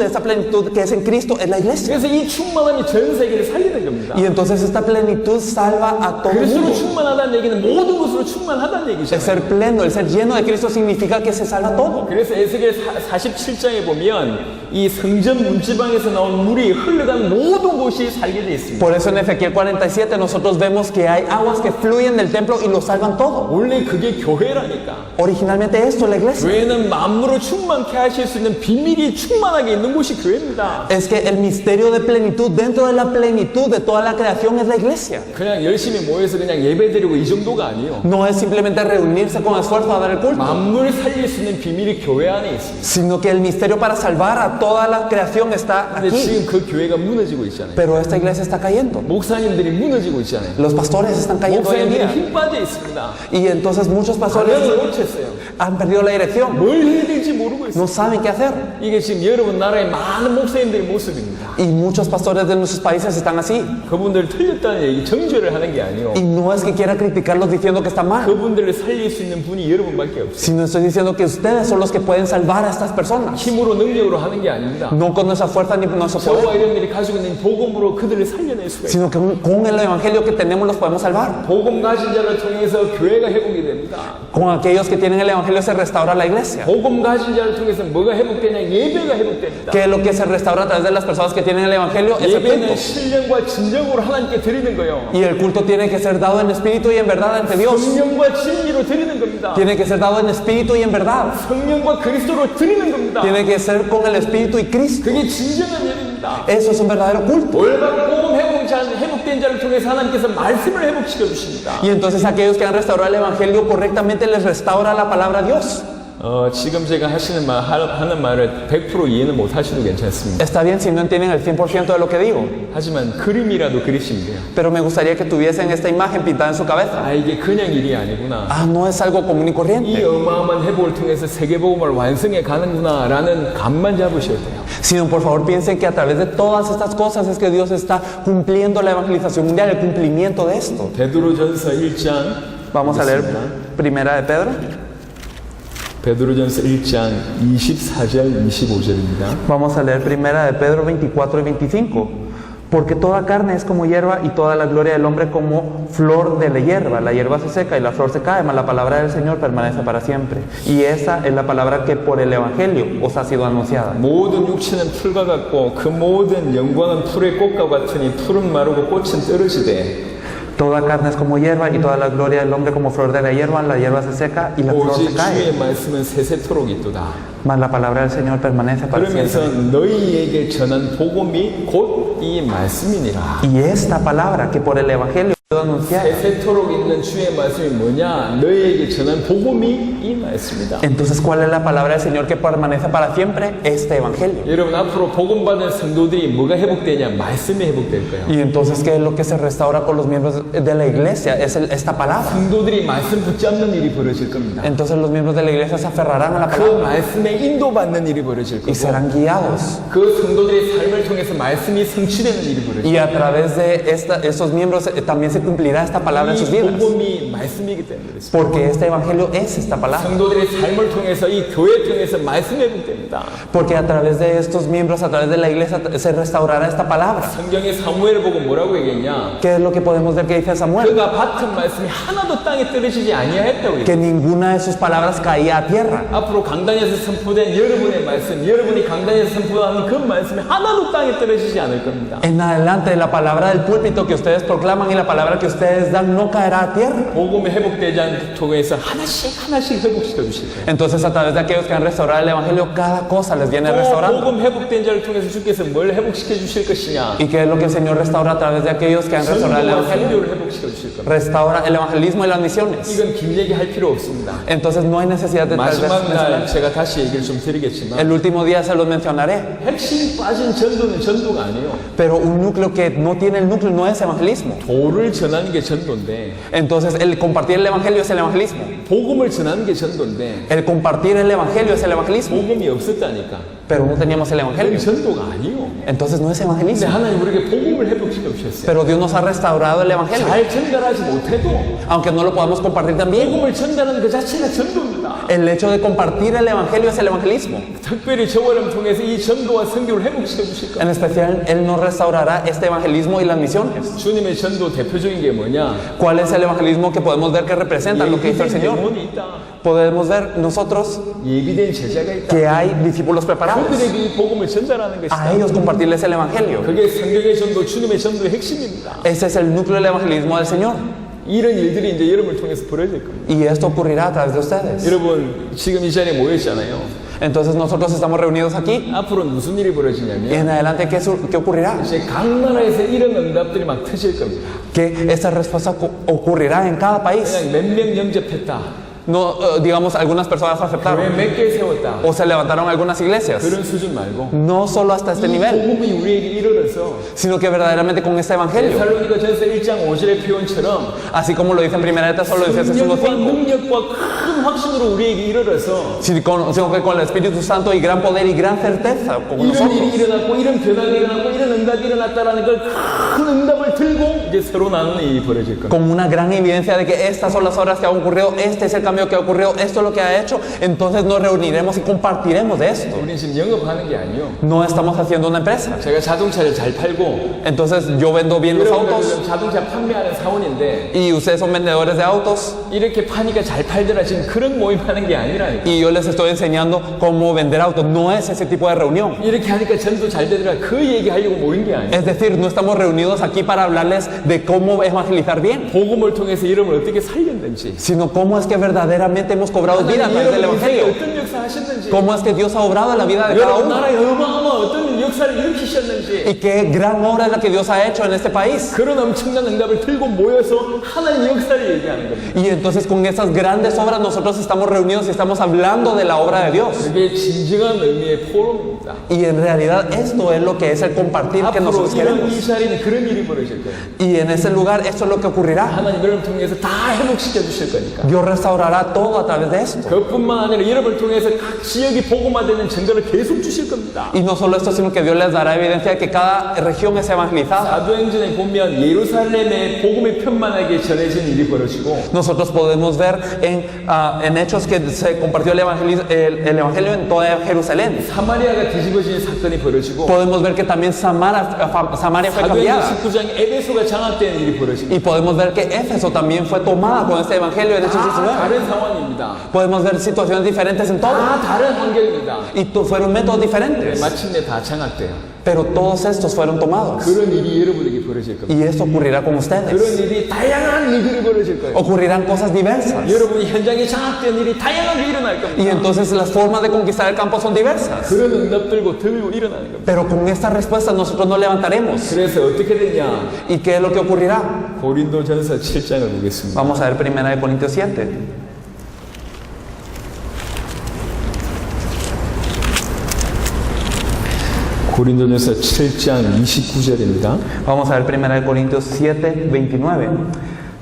que es en Cristo es la iglesia. 그래서 이 충만함이 전 세계를 살리는 겁니다. Y entonces esta plenitud salva a todo el 그리스도로 mundo. 충만하다는 얘기는 모든 것으로 충만하다는 El 얘기죠. ser pleno, el ser lleno de Cristo significa que se salva todo. 그래서 에스겔 47장에 보면 이 성전 문지방에서 나온 물이 흘러간 모든 곳이 살게 돼 있습니다. Por eso en Ezequiel 47 nosotros vemos que hay aguas que fluyen del templo y lo salvan todo. 원래 그게 교회라니까. Originalmente esto es la iglesia. 교회는 만물을 충만케 하실 수 있는 비밀이 충만하게 있는 곳이 교회입니다. Es que el misterio de plenitud dentro de la plenitud de toda la creación es la iglesia. 그냥 열심히 모여서 그냥 예배드리고 이 정도가 아니에요. No es simplemente reunirse con esfuerzo a dar el culto, 만물을 살릴 수 있는 비밀이 교회 안에 있습니다. sino que el misterio para salvar a toda la creación está 근데 aquí. 지금 그 교회가 무너지고 있잖아요. Pero esta iglesia está cayendo. 목사님들이 무너지고 있잖아요. Los pastores están cayendo hoy en 목사님들이 día. 힘 빠져 있습니다. Y entonces muchos pastores 방향을 놓쳤어요. han perdido la dirección. 뭘 해야 될지 모르고 있어요. no saben qué hacer. 이게 지금 여러분 나라의 많은 목사님들의 모습입니다. Y muchos pastores de nuestros países están así. 그분들 틀렸다는 얘기 정죄를 하는 게 아니요. Y no es que quiera criticarlos diciendo que está mal, 그분들을 살릴 수 있는 분이 여러분밖에 없어요. sino estoy diciendo que ustedes son los que pueden salvar a estas personas. 힘으로 능력으로 하는 게 아닙니다. No con nuestra fuerza ni con nuestro 저와 poder, 여러분들이 가지고 있는 복음으로 그들을 살려낼 수가 있어요. sino que con el evangelio que tenemos los podemos salvar. 복음 가진 자를 통해서 교회가 회복이 됩니다. Con aquellos que tienen el evangelio se restaura la iglesia. 복음 가진 자를 통해서 뭐가 회복되냐? 예배가 회복됩니다. Que es lo que se restaura a través de las personas que tienen el evangelio es el 예배는 culto. 신령과 진정으로 하나님께 드리는 거예요. Y el culto tiene que ser dado en espíritu y en verdad ante Dios. 성령과 진리로 드리는 겁니다. Tiene que ser dado en espíritu y en verdad. 성령과 그리스도로 드리는 겁니다. Tiene que ser con el espíritu y Cristo. 그게 진정한 예배입니다. Eso es un verdadero culto. 올바른 복음 회복된 자를 통해서 하나님께서 말씀을 회복시켜 주십니다. Y entonces aquellos que han restaurado el evangelio correctamente les restaura la palabra Dios. 지금 제가 하는 말을 100% 이해는 못 하셔도 괜찮습니다. Está bien si no entienden el 100% de lo que digo, 하지만 그림이라도 그리시면 돼요. pero me gustaría que tuviesen esta imagen pintada en su cabeza. 아, 이게 그냥 일이 아니구나. Ah, no es algo común y 이 corriente, 어마어마한 회복을 통해서 세계복음을 완성해 가는구나 라는 감만 잡으셔야 돼요. sino por favor piensen que a través de todas estas cosas es que Dios está cumpliendo la evangelización mundial, el cumplimiento de esto. 베드로전서 1장 Vamos a leer Primera de Pedro. 베드로전서 1장 24절 25절입니다. Vamos a leer Primera de Pedro 24 y 25. Porque toda carne es como hierba y toda la gloria del hombre como flor de la hierba. La hierba se seca y la flor se cae, mas la palabra del Señor permanece para siempre. Y esa es la palabra que por el Evangelio os ha sido anunciada. 모든 육체는 풀과 같고 그 모든 영광은 풀의 꽃과 같으니 풀은 마르고 꽃은 떨어지되 Toda carne es como hierba y toda la gloria del hombre como flor de la hierba se seca y la flor se 오직 주의 cae. 말씀은 세세토록 있도다. Mas la palabra del Señor permanece para 그러면서 siempre. 너희에게 전한 복음이 곧 이 말씀이니라. Y esta palabra que por el Evangelio os ha sido anunciada. 세세토록 있는 주의 말씀이 뭐냐? 너희에게 전한 복음이 이 말씀이다. Entonces, ¿cuál es la palabra del Señor que permanece para siempre? Este evangelio. 여러분 앞으로 복음 받은 성도들이 뭐가 회복되냐? 말씀이 회복될 거예요. Y entonces, ¿qué es lo que se restaura con los miembros de la iglesia? Es esta palabra. 성도들이 말씀 붙잡는 일이 벌어질 겁니다. Entonces los miembros de la iglesia se aferrarán a la 그 palabra 말씀에 인도받는 일이 벌어질 y 거고 serán guiados. 그 성도들의 삶을 통해서 말씀이 성취되는 일이 벌어질 Y a través de estos miembros también se cumplirá esta palabra en sus 거예요. 이 vidas. 복음이 말씀이기 때문에 그렇습니다. Porque este evangelio es esta palabra. 성도들의 삶을 통해서 이 교회 통해서 말씀이 회복됩니다. Porque a través de estos miembros, a través de la iglesia, se restaurará esta palabra. 성경의 사무엘을 보고 뭐라고 얘기했냐? ¿Qué es lo que podemos ver que dice Samuel? 그가 받은 말씀이 하나도 땅에 떨어지지 아니하였다고 Que 얘기해요. ninguna de sus palabras caía a tierra. 앞으로 강단에서 선포된 여러분의 말씀, 여러분이 강단에서 선포하는 그 말씀이 하나도 땅에 떨어지지 않을 겁니다. En adelante, la palabra del púlpito que ustedes proclaman y la palabra que ustedes dan no caerá a tierra. 복음이 회복되지 않는 통해서 하나씩 회복시켜 주실 거예요. Entonces, a través de aquellos que han restaurado el evangelio, cada cosa les viene restaurando. 복음 회복된 자를 통해서 주께서 뭘 회복시켜 주실 것이냐? ¿Y qué es lo que el Señor restaura a través de aquellos que han restaurado el 선교와 evangelio? 선교를 회복시켜 주실 겁니다. Restaura el evangelismo y las misiones. 이건 긴 얘기할 필요 없습니다. Entonces, no hay necesidad de tal vez 마지막 날 mencionar. 제가 다시 얘기를 좀 드리겠지만 El último día se los mencionaré. 핵심 빠진 전도는 전도가 아니에요. Pero un núcleo que no tiene el núcleo no es evangelismo. 도를 전하는 게 전도인데 Entonces, el compartir el evangelio es el evangelismo. 복음을 전하는 게 전도인데 El compartir el evangelio es el evangelismo. 복음이 없었다니까. Pero no teníamos el 그건 evangelio. 전도가 아니에요. Entonces, no es 근데 evangelismo. 하나님 우리에게 복음을 회복시켜 주셨어요. Pero Dios nos ha restaurado el evangelio. 잘 전달하지 못해도 Aunque no lo podamos compartir también. 복음을 전달하는 그 자체가 전도입니다. El hecho de compartir el evangelio es el evangelismo. 특별히 저와를 통해서 이 전도와 선교를 회복시켜 주실 거예요. En especial, Él nos restaurará este evangelismo y las misiones. 주님의 전도 대표적인 게 뭐냐? ¿Cuál es el evangelismo que podemos ver que representa lo que hizo el 예비된 Señor? 영혼이 있다. Podemos ver nosotros 예비된 제자가 있다. que hay discípulos preparados. 그들에게 이 복음을 전달하는 A 것이다. ellos compartirles el evangelio. 그게 성경의 전도, 주님의 전도의 핵심입니다. Ese es el núcleo del evangelismo del Señor. 이런 일들이 이제 여러분을 통해서 벌어질 겁니다. Y esto ocurrirá a través de ustedes. 여러분 지금 이 자리에 모였잖아요. Entonces nosotros estamos reunidos aquí. 앞으로 무슨 일이 Y 벌어지냐면 en adelante, ¿qué ocurrirá? 이제 각 나라에서 이런 응답들이 막 터질 겁니다. Que esta respuesta ocurrirá en cada país. 그냥 몇 명 영접했다. No, digamos, algunas personas 교회 aceptaron 몇 개 세웠다. o se levantaron algunas iglesias. 그런 수준 말고 No solo hasta este 이 nivel, 복음이 우리에게 이르러서 sino que verdaderamente con este evangelio, 데살로니가 전서 1장 5절의 표현처럼 así como lo dice en 1 Tesalonicenses 성령과 1:5, 능력과 큰 확신으로 우리에게 이르러서 sino que con el Espíritu Santo y gran poder y gran certeza con 이런 nosotros, 일이 일어났고 이런 변화가 일어났고 이런 응답이 일어났다라는 걸 큰 응답을 들고 이제 서로 나누는 일이 벌어질 겁니다. con una gran evidencia de que estas son las horas que han ocurrido, este es el cambio que ha ocurrido, esto es lo que ha hecho, entonces nos reuniremos y compartiremos de esto. 우리는 지금 영업하는 게 아니요. No estamos haciendo una empresa. 제가 자동차를 잘 팔고 Entonces yo vendo bien los autos 여러분들은 자동차 판매하는 사원인데 y ustedes son vendedores de autos 이렇게 파니까 잘 팔더라 지금 그런 모임하는 게 아니라니까. y yo les estoy enseñando cómo vender autos. No es ese tipo de reunión. 이렇게 하니까 전도 잘 되더라 그 얘기하려고 모인 게 아니에요. Es decir, no estamos reunidos aquí para hablarles de cómo evangelizar bien, 복음을 통해서 여러분을 어떻게 살렸는지, sino cómo es que verdaderamente hemos cobrado vida a través del 여러분 인생에 evangelio. 어떤 역사 하셨는지, Cómo es que Dios ha obrado en la vida de cada 여러분 uno 나라에 어마어마한 어떤 역사를 일으키셨는지, y qué gran obra es la que Dios ha hecho en este país. 그런 엄청난 응답을 들고 모여서 하나님 역사를 얘기하는 겁니다. Y entonces con esas grandes obras nosotros estamos reunidos y estamos hablando de la obra de Dios. 그게 진정한 의미의 포럼입니다. Y en realidad esto es lo que es el compartir que 앞으로 nosotros 이런 queremos. 이 자리는 그런 일이 벌어질 거예요. Y en ese lugar esto es lo que ocurrirá. 하나님 여러분 통해서 다 회복시켜 주실 거니까. Dios restaurará todo a través de esto. 그뿐만 아니라 여러분을 통해서 각 지역이 복음화되는 증거를 계속 주실 겁니다. Y no solo esto, sino que Dios les dará evidencia de que cada región es evangelizada. 사도행전에 보면 예루살렘에 복음이 편만하게 전해진 일이 벌어지고 Nosotros podemos ver en Hechos que se compartió el evangelio en toda Jerusalén. 사마리아가 뒤집어지는 사건이 벌어지고 Podemos ver que también Samaria fue 사도행전 cambiada. 19장 에베소가 장악되는 일이 벌어지고 Y podemos ver que Éfeso también fue tomada con este evangelio en Hechos 다 19. 다른 상황입니다. Podemos ver situaciones diferentes en todo. 다 다른 환경입니다. Y fueron métodos diferentes. 마침내 다 장악돼요. Pero todos estos fueron tomados. 그런 일이 여러분에게 벌어질 겁니다. Y esto ocurrirá con 그런 ustedes. 일이 다양한 일들이 벌어질 거예요. Ocurrirán cosas diversas. 여러분이 현장에 장악된 일이 다양하게 일어날 Y 겁니다. entonces las formas de conquistar el campo son diversas. 그런 응답 들고 일어나는 겁니다. Pero con estas respuestas nosotros nos levantaremos. 그래서 어떻게 되냐? ¿Y qué es lo que ocurrirá? 고린도전서 7장을 보겠습니다. Vamos a ver 1 Corintios 7. 고린도전서 7장 29절입니다. Vamos a ver 1 Corintios 7, 29.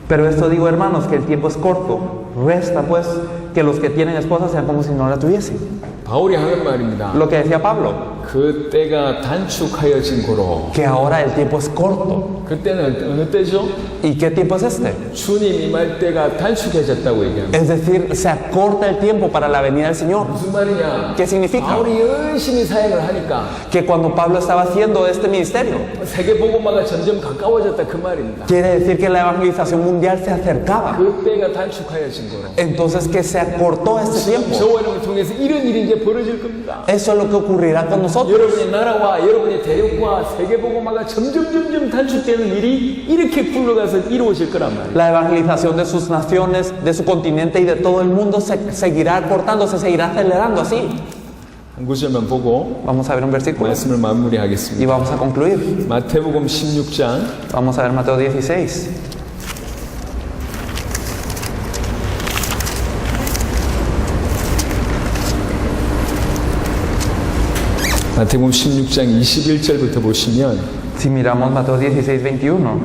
Pero esto digo, hermanos, que el tiempo es corto. Resta, pues, que los que tienen esposa sean como si no la tuviesen. 바울이 하는 말입니다. Lo que decía Pablo, 그 때가 단축하여진 고로. que ahora el tiempo es corto. 그때는 어느 때죠? ¿Y qué tiempo es este? 주님 임할 때가 단축해졌다고 얘기합니다. Es decir, se acorta el tiempo para la venida del Señor. 무슨 말이냐? ¿Qué significa? 바울이 열심히 사역을 하니까 Que cuando Pablo estaba haciendo este ministerio, 세계 복음화가 점점 가까워졌다 그 말입니다. quiere decir que la evangelización mundial se acercaba. 그 때가 단축하여진 거로. Entonces que se acortó este tiempo. 저와 여러분을 통해서 이런 일이 이제 벌어질 겁니다. Eso es lo que ocurrirá con nosotros. 여러분의 나라와 여러분의 대륙과 세계 복음화가 점점 단축되는 일이 이렇게 굴러가서 이루어질 거란 말이에요. La evangelización de sus naciones, de su continente y de todo el mundo se seguirá acortando, se seguirá acelerando así. 한 구절만 보고 Vamos a ver un versículo 말씀을 y 마무리하겠습니다. vamos a concluir. 마태복음 16장 Vamos a ver Mateo 16. 마태복음 16장 21절부터 보시면 Si miramos Mateo 16, 21,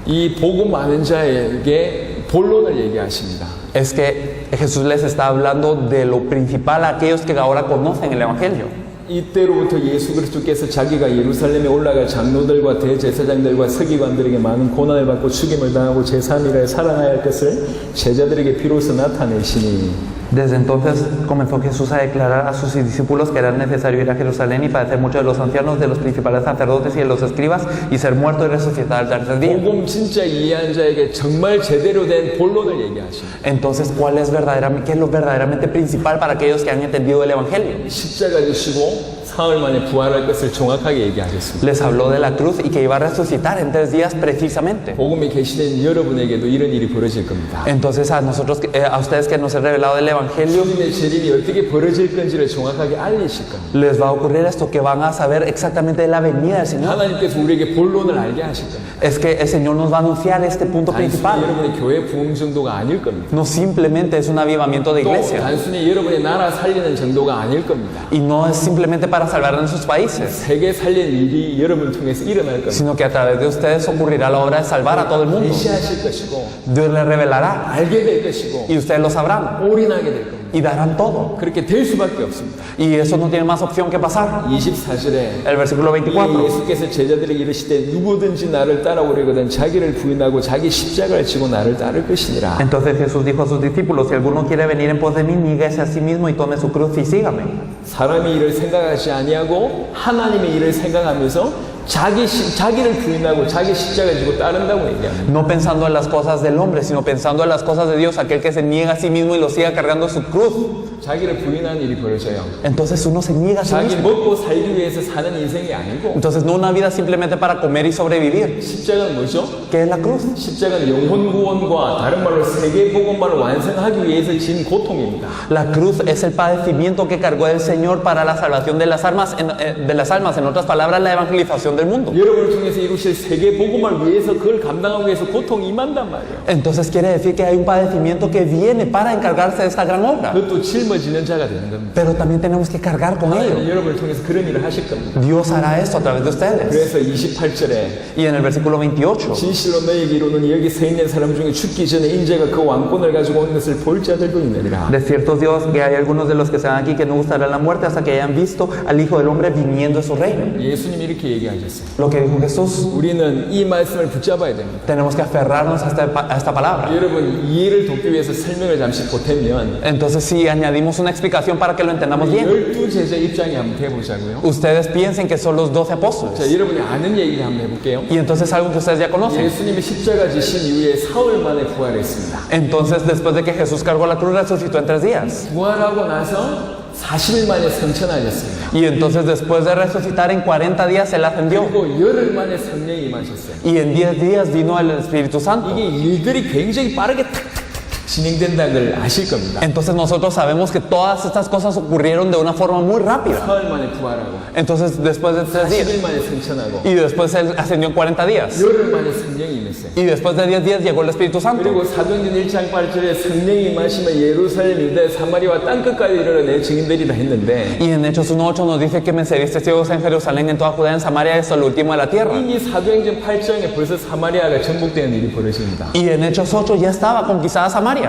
이 복음 아는 자에게 본론을 얘기하십니다. es que Jesús les está hablando de lo principal a aquellos que ahora conocen el Evangelio. 이때로부터 예수 그리스도께서 자기가 예루살렘에 올라가 장로들과 대제사장들과 서기관들에게 많은 고난을 받고 죽임을 당하고 제3일에 살아나야 할 것을 제자들에게 비로소 나타내시니 Desde entonces comenzó Jesús a declarar a sus discípulos que era necesario ir a Jerusalén y padecer mucho de los ancianos, de los principales sacerdotes y de los escribas y ser muerto y resucitar al tercer día. 복음 진짜 이해한 자에게 정말 제대로 된 본론을 얘기하십니다. Entonces, ¿qué es lo verdaderamente principal para aquellos que han entendido el Evangelio? 십자가 지시고 사흘 만에 부활할 것을 정확하게 얘기하셨습니다. Les habló de la cruz y que iba a resucitar en 3 días precisamente. 복음이 계시된 여러분에게도 이런 일이 벌어질 겁니다. Entonces a nosotros, a ustedes que nos he revelado el Evangelio, 주님의 재림이 어떻게 벌어질 건지를 정확하게 알리실 겁니다. les va a ocurrir esto, que van a saber exactamente de la venida del Señor. 하나님께서 우리에게 본론을 알게 하실 겁니다. Es que el Señor nos va a anunciar este punto 단순히 principal. 여러분의 교회 부흥 정도가 아닐 겁니다. No simplemente es un avivamiento de 또 iglesia. 단순히 여러분의 나라 살리는 정도가 아닐 겁니다. Y no es simplemente para salvar a nuestros países, 세계 살릴 일이 여러분 통해서 일어날 겁니다. sino que a través de ustedes ocurrirá la obra de salvar a todo el mundo. 계시하실 것이고 Dios les revelará 알게 될 것이고 y ustedes lo sabrán 올인하게 될 겁니다. y darán todo. 그렇게 될 수밖에 없습니다. Y eso no tiene más opción que pasar. 24절에 El versículo 24. 예수께서 제자들에게 이르시되 누구든지 나를 따라오려거든 자기를 부인하고 자기 십자가를 지고 나를 따를 것이니라. Entonces Jesús dijo a sus discípulos, si alguno quiere venir en pos de mí, níguese a sí mismo y tome su cruz y sígame. 사람의 일을 생각하지 아니하고 하나님의 일을 생각하면서 자기를 부인하고 자기 십자가 지고 따른다고 얘기합니다. No pensando en las cosas del hombre, sino pensando en las cosas de Dios, aquel que se niega a sí mismo y lo siga cargando su cruz. 자기를 부인하는 일이 벌어져요. Entonces uno se niega a sí 자기 mismo. 먹고 살기 위해서 사는 인생이 아니고 Entonces no una vida simplemente para comer y sobrevivir. 십자가는 뭐죠? ¿Qué es la cruz? 십자가는 영혼 구원과 다른 말로 세계 복음만을 완성하기 위해서 진 고통입니다. La cruz es el padecimiento que cargó el Señor para la salvación de las almas, en otras palabras, la evangelización del mundo. 여러분을 통해서 이루실 세계 복음을 위해서 그걸 감당하기 위해서 고통이 임한단 말이에요. Entonces quiere decir que hay un padecimiento que viene para encargarse de esta gran obra. 그것도 짊어지는 자가 되는 겁니다. Pero también tenemos que cargar con ello. 여러분을 통해서 그런 일을 하실 겁니다. Dios hará esto a través de ustedes. 그래서 28절에 Y en el versículo 28, 진실로 너희에게 이르노니 여기 서 있는 사람 중에 죽기 전에 인자가 그 왕권을 가지고 온 것을 볼 자들도 있느니라. De cierto Dios, que hay algunos de los que están aquí que no gustarán la muerte hasta que hayan visto al Hijo del Hombre viniendo a su reino. 예수님이 이렇게 얘기하셨어요. Lo que dijo Jesús, 우리는 이 말씀을 붙잡아야 됩니다. tenemos que aferrarnos a esta palabra. 여러분 이해를 돕기 위해서 설명을 잠시 보태면 Entonces si añadimos una explicación para que lo entendamos bien, 12제자 입장에 한번 해보자고요. ustedes piensen que son los 12 자, apóstoles. 여러분이 아는 얘기를 한번 해볼게요. Y entonces algo que ustedes ya conocen. 예수님이 십자가 지신 이후에 사흘 만에 부활했습니다. Entonces después de que Jesús cargó la cruz, resucitó en 3 días. 부활하고 나서 40일 만에 성천하셨습니다. Y entonces después de resucitar en 40 días Él ascendió. 그리고 열흘 만에 성령이 임하셨어요. Y en 10 días vino el Espíritu Santo. 이게 일들이 굉장히 빠르게 탁탁탁 진행된다는 걸 아실 겁니다. Entonces nosotros sabemos que todas estas cosas ocurrieron de una forma muy rápida. 사흘 만에 부활하고 Entonces después de 3 días. 40일 만에 성천하고 Y después Él ascendió en 40 días. 열흘 만에 성령이 임했어요. Y después de 10 días llegó el Espíritu Santo. 그리고 사도행전 1장 8절에 성령이 임하시면 예루살렘, 유대, 사마리아와 땅끝까지 이르러 내 증인들이라 했는데 Y en Hechos 1:8 nos dice que me seréis testigos en Jerusalén, en toda Judea, en Samaria, hasta lo último de la tierra. 이미 사도행전 8장에 벌써 사마리아가 정복되는 일이 벌어집니다. Y en Hechos 8 ya estaba conquistada Samaria.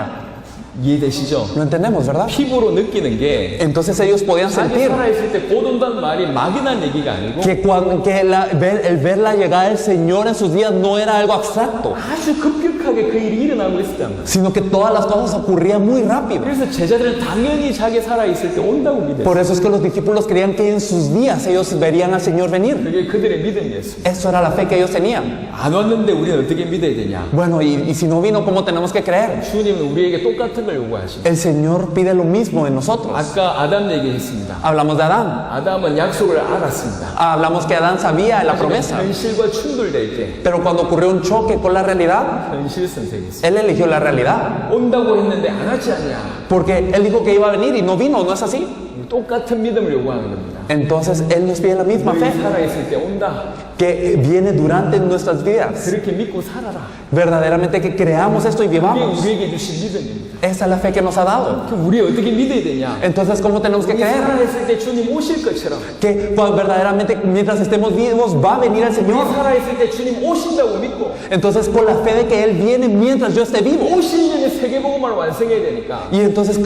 이해되시죠? Lo entendemos, ¿verdad? 피부로 느끼는 게 Entonces ellos podían 자기 sentir 살아있을 때 곧 온다는 말이 막연한 얘기가 아니고 el ver la llegada del Señor en sus días no era algo abstracto, 아주 급격하게 그 일이 일어나고 있었단 말이에요. sino que todas las cosas ocurrían muy rápido. 그래서 제자들은 당연히 자기 살아있을 때 온다고 믿었어요. Por eso es que los discípulos creían que en sus días ellos verían al Señor venir. 그게 그들의 믿음이었어요. Eso era la fe que ellos tenían. 안 왔는데 우리는 어떻게 믿어야 되냐? Bueno, y si no vino, ¿cómo tenemos que creer? 주님은 우리에게 똑같은 걸 요구하십니다. El Señor pide lo mismo de nosotros. 아까 아담 얘기했습니다. Hablamos de Adán. 아담은 약속을 알았습니다. Hablamos que Adán sabía la promesa. 현실과 충돌될 때 Pero cuando ocurrió un choque con la realidad, 현실 선택했어요. él eligió la realidad. 온다고 했는데 안 하지 않냐? Porque él dijo que iba a venir y no vino, ¿no es así? 똑같은 믿음을 요구하는 겁니다. Entonces él nos pide la misma 너희 fe 살아있을 때 온다. que viene durante nuestras vidas. 그렇게 믿고 살아라. Verdaderamente que creamos esto y 이게 vivamos. 우리에게 주신 믿음입니다. Esa es la fe que nos ha dado. 그럼 우리 어떻게 믿어야 되냐? Entonces, ¿cómo tenemos que 우리 creer? 살아있을 때 주님 오실 것처럼 Que pues, verdaderamente mientras estemos vivos va a venir el 우리 Señor. 살아있을 때 주님 오신다고 믿고 Entonces, con la fe de que Él viene mientras yo esté vivo. 오신 전에 세계복음을 완성해야 되니까 Y entonces,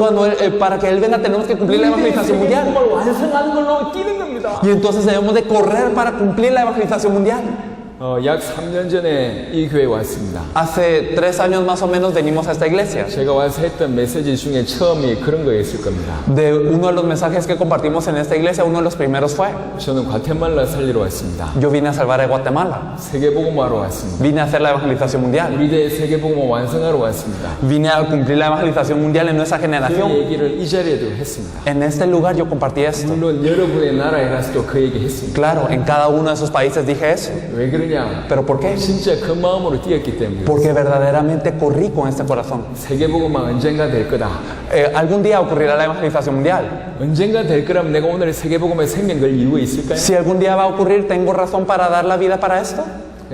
para que Él venga, tenemos que cumplir la evangelización mundial. 세계복음을 완성하는 걸로 뛰는 겁니다. Y entonces debemos de correr para cumplir la evangelización mundial. 약 3년 전에 이 교회에 왔습니다. Hace 3 años más o menos venimos a esta iglesia. 제가 와서 했던 메시지 중에 처음이 그런 거였을 겁니다. De uno de los mensajes que compartimos en esta iglesia, uno de los primeros fue: 저는 과테말라 살리러 왔습니다. yo vine a salvar a Guatemala, 세계복음화로 왔습니다. vine a hacer la evangelización mundial, 우리 대의 세계복음화 완성하러 왔습니다. vine a cumplir la evangelización mundial en nuestra 그 generación. 얘기를 이 자리에도 했습니다. En este lugar yo compartí esto. 물론 여러분의 나라에 가서도 그 얘기 했습니다. Claro, en cada uno de esos países dije eso. 왜 그러냐? ¿Pero por qué? 진짜 그 마음으로 뛰었기 때문에. Porque verdaderamente corrí con este corazón. 세계복음화 언젠가 될 거다. Algún día ocurrirá la evangelización mundial. 언젠가 될 거라면 내가 오늘 세계복음화에 생명 걸 이유가 있을까요? Si algún día va a ocurrir, ¿tengo razón para dar la vida para esto?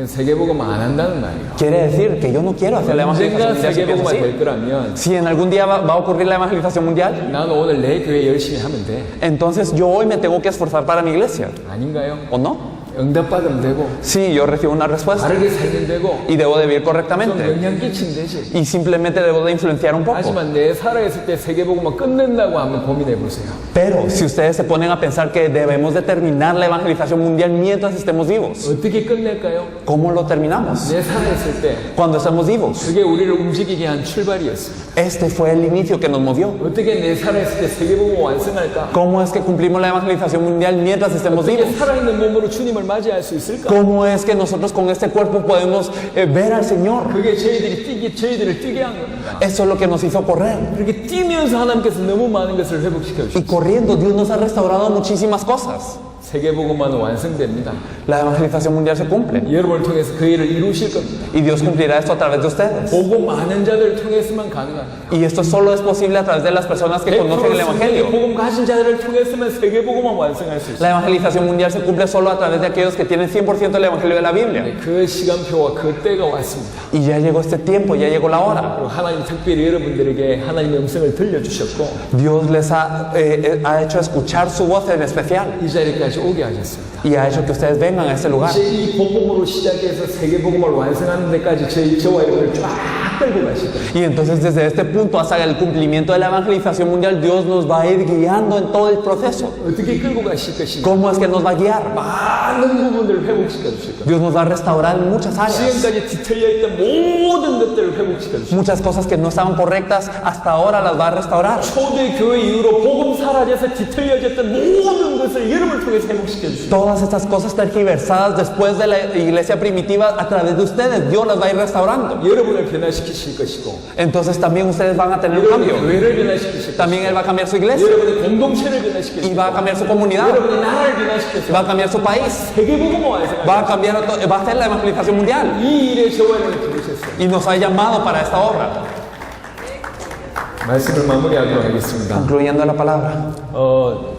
세계복음화 안 한다는 말이에요. Quiere decir que yo no quiero hacer la evangelización 언젠가 mundial. Si pienso 세계복음화 así. 될 거라면 Si en algún día va a ocurrir la evangelización mundial, 나는 오늘 내 교회 열심히 하면 돼. entonces yo hoy me tengo que esforzar para mi iglesia, 아닌가요? ¿o no? 응답받으면 되고 Sí, yo recibo una respuesta 바르게 살면 되고 y debo de vivir 좀 correctamente 영향 끼치면 되지. y simplemente debo de influenciar un poco. 하지만 내 살아있을 때 세계복음화 끝낸다고 한번 고민해 보세요. Pero si ustedes se ponen a pensar que debemos de terminar la evangelización mundial mientras estemos vivos, 어떻게 끝낼까요? ¿cómo lo terminamos? 내 살아있을 때 Cuando estamos vivos. 그게 우리를 움직이게 한 출발이었어요. Este fue el inicio que nos movió. 어떻게 내 살아있을 때 세계복음화 완성할까? ¿Cómo es que cumplimos la evangelización mundial mientras estemos 어떻게 vivos? 살아있는 몸으로 주님을 맞이할 수 있을까? ¿Cómo es que nosotros con este cuerpo podemos ver al Señor? 그게 저희들을 뛰게 한 겁니다. Eso es lo que nos hizo correr. 그렇게 뛰면서 하나님께서 너무 많은 것을 회복시켜 Y 주셨어요. corriendo, Dios nos ha restaurado muchísimas cosas. 세계복음화는 완성됩니다. La evangelización mundial se cumple. 여러분을 통해서 그 일을 이루실 겁니다. Y Dios cumplirá esto a través de ustedes. 보고 많은 자들을 통해서만 가능합니다. Y esto solo es posible a través de las personas que conocen el 100% Evangelio. 복음 가진 자들을 통해서만 세계복음화 완성할 수 있어요. La evangelización mundial se cumple solo a través de aquellos que tienen 100% el Evangelio de la Biblia. 그 시간표와 그 때가 왔습니다. Y ya llegó este tiempo, ya llegó la hora. 그리고 하나님 특별히 여러분들에게 하나님의 음성을 들려주셨고 Dios les ha hecho escuchar su voz en especial. 이 자리까지 오게 하셨습니다. Y ha hecho que ustedes vengan a este lugar. 이제 이 복음으로 시작해서 세계복음을 완성하는 데까지 저와 여러분을 쫙 끌고 가실 거예요. Y entonces desde este punto hasta el cumplimiento de la evangelización mundial, Dios nos va a ir guiando en todo el proceso. 어떻게 끌고 가실 것인가? ¿Cómo es que nos va a guiar? 많은 부분들을 회복시켜 주실 거예요. Dios nos va a restaurar en muchas áreas. 지금까지 뒤틀려 있던 모든 것들을 회복시켜 주실 거예요. Muchas cosas que no estaban correctas, hasta ahora las va a restaurar. 초대 교회 이후로 복음 사라져서 뒤틀려졌던 모든 것을 여러분을 통해서 회복시켜 주실 거예요. Todas estas cosas tergiversadas después de la iglesia primitiva, a través de ustedes, Dios las va a ir restaurando. 여러분을 변화시키실 것이고 Entonces también ustedes van a tener un 여러분의 cambio. 교회를 변화시키실 것이고 También Él va a cambiar su iglesia 여러분의 공동체를 y 변화시키실 va a 것이고 cambiar su comunidad, 여러분의 나라를 변화시켜서 va a cambiar su país, 세계복음화 완성하실 va a cambiar, va a hacer la evangelización mundial 이 일에 저와 여러분을 부르셨어요. y nos ha llamado para esta obra. 말씀을 마무리하도록 하겠습니다. Concluyendo la palabra.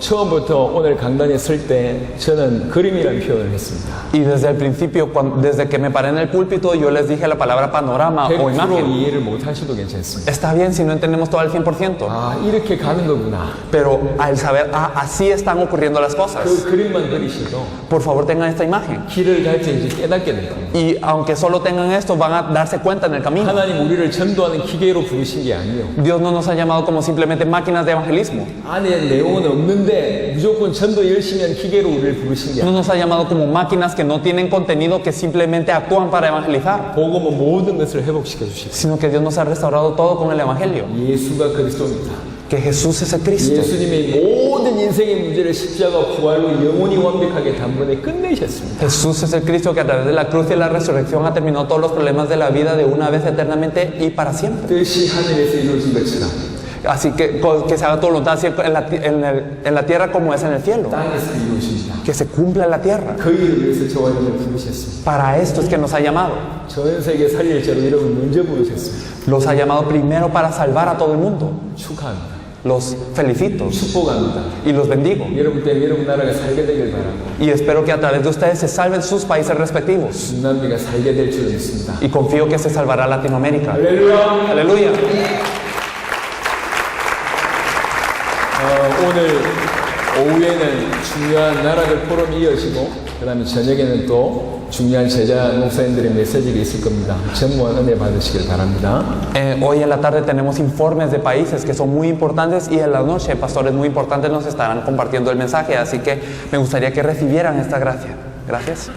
처음부터 오늘 강단에 설 때 저는 그림이라는 표현을 했습니다. Y desde el principio, desde que me paré en el púlpito, yo les dije la palabra panorama o 100% imagen. 이해를 못 하셔도 괜찮습니다. Está bien si no entendemos todo al 100%, 아, 이렇게 가는 거구나. pero al saber, así están ocurriendo las cosas. 그 그림만 그리셔도 Por favor, tengan esta imagen. 길을 갈 때 이제 깨닫게 될 겁니다. Y aunque solo tengan esto, van a darse cuenta en el camino. 하나님 우리를 전도하는 기계로 부르신 게 아니에요. Dios no nos ha llamado como simplemente máquinas de evangelismo. 안에 내용은 없는데 무조건 전도 열심히 한 기계로 우리를 부르신 게 No 아니에요. nos ha llamado como máquinas que no tienen contenido, que simplemente actúan para evangelizar, 복음은 모든 것을 회복시켜 주시고 sino que Dios nos ha restaurado todo con el evangelio. 예수가 그리스도입니다. Que Jesús es el Cristo. 예수님의 모든 인생의 문제를 십자가 부활로 영원히 완벽하게 단번에 끝내셨습니다. Jesús es el Cristo que a través de la cruz y la resurrección ha terminado todos los problemas de la vida de una vez eternamente y para siempre. 뜻이 하늘에서 이루어진 것처럼 Así que se haga tu voluntad así en la tierra como es en el cielo. 땅에서 이루어집니다. Que se cumpla en la tierra. 그 일을 위해서 저와 여러분을 부르셨습니다. Para esto es que nos ha llamado. 전 세계 살릴 자로 여러분 먼저 부르셨습니다. Los ha llamado primero para salvar a todo el mundo. 축하합니다. Los felicito 축복합니다. y los bendigo. 여러분 때문에 여러분 나라가 살게 되길 바라고 Y espero que a través de ustedes se salven sus países respectivos. 중남미가 살게 될 줄 믿습니다. Y confío que se salvará Latinoamérica. 할렐루야. Aleluya. 오늘 오후에는 중요한 나라들 포럼이 이어지고 그 다음에 저녁에는 또 중요한 제자 목사님들의 메시지가 있을 겁니다. 전무한 은혜 받으시길 바랍니다. Hoy en la tarde tenemos informes de países que son muy importantes y en la noche pastores muy importantes nos estarán compartiendo el mensaje, así que me gustaría que recibieran esta gracia. Gracias.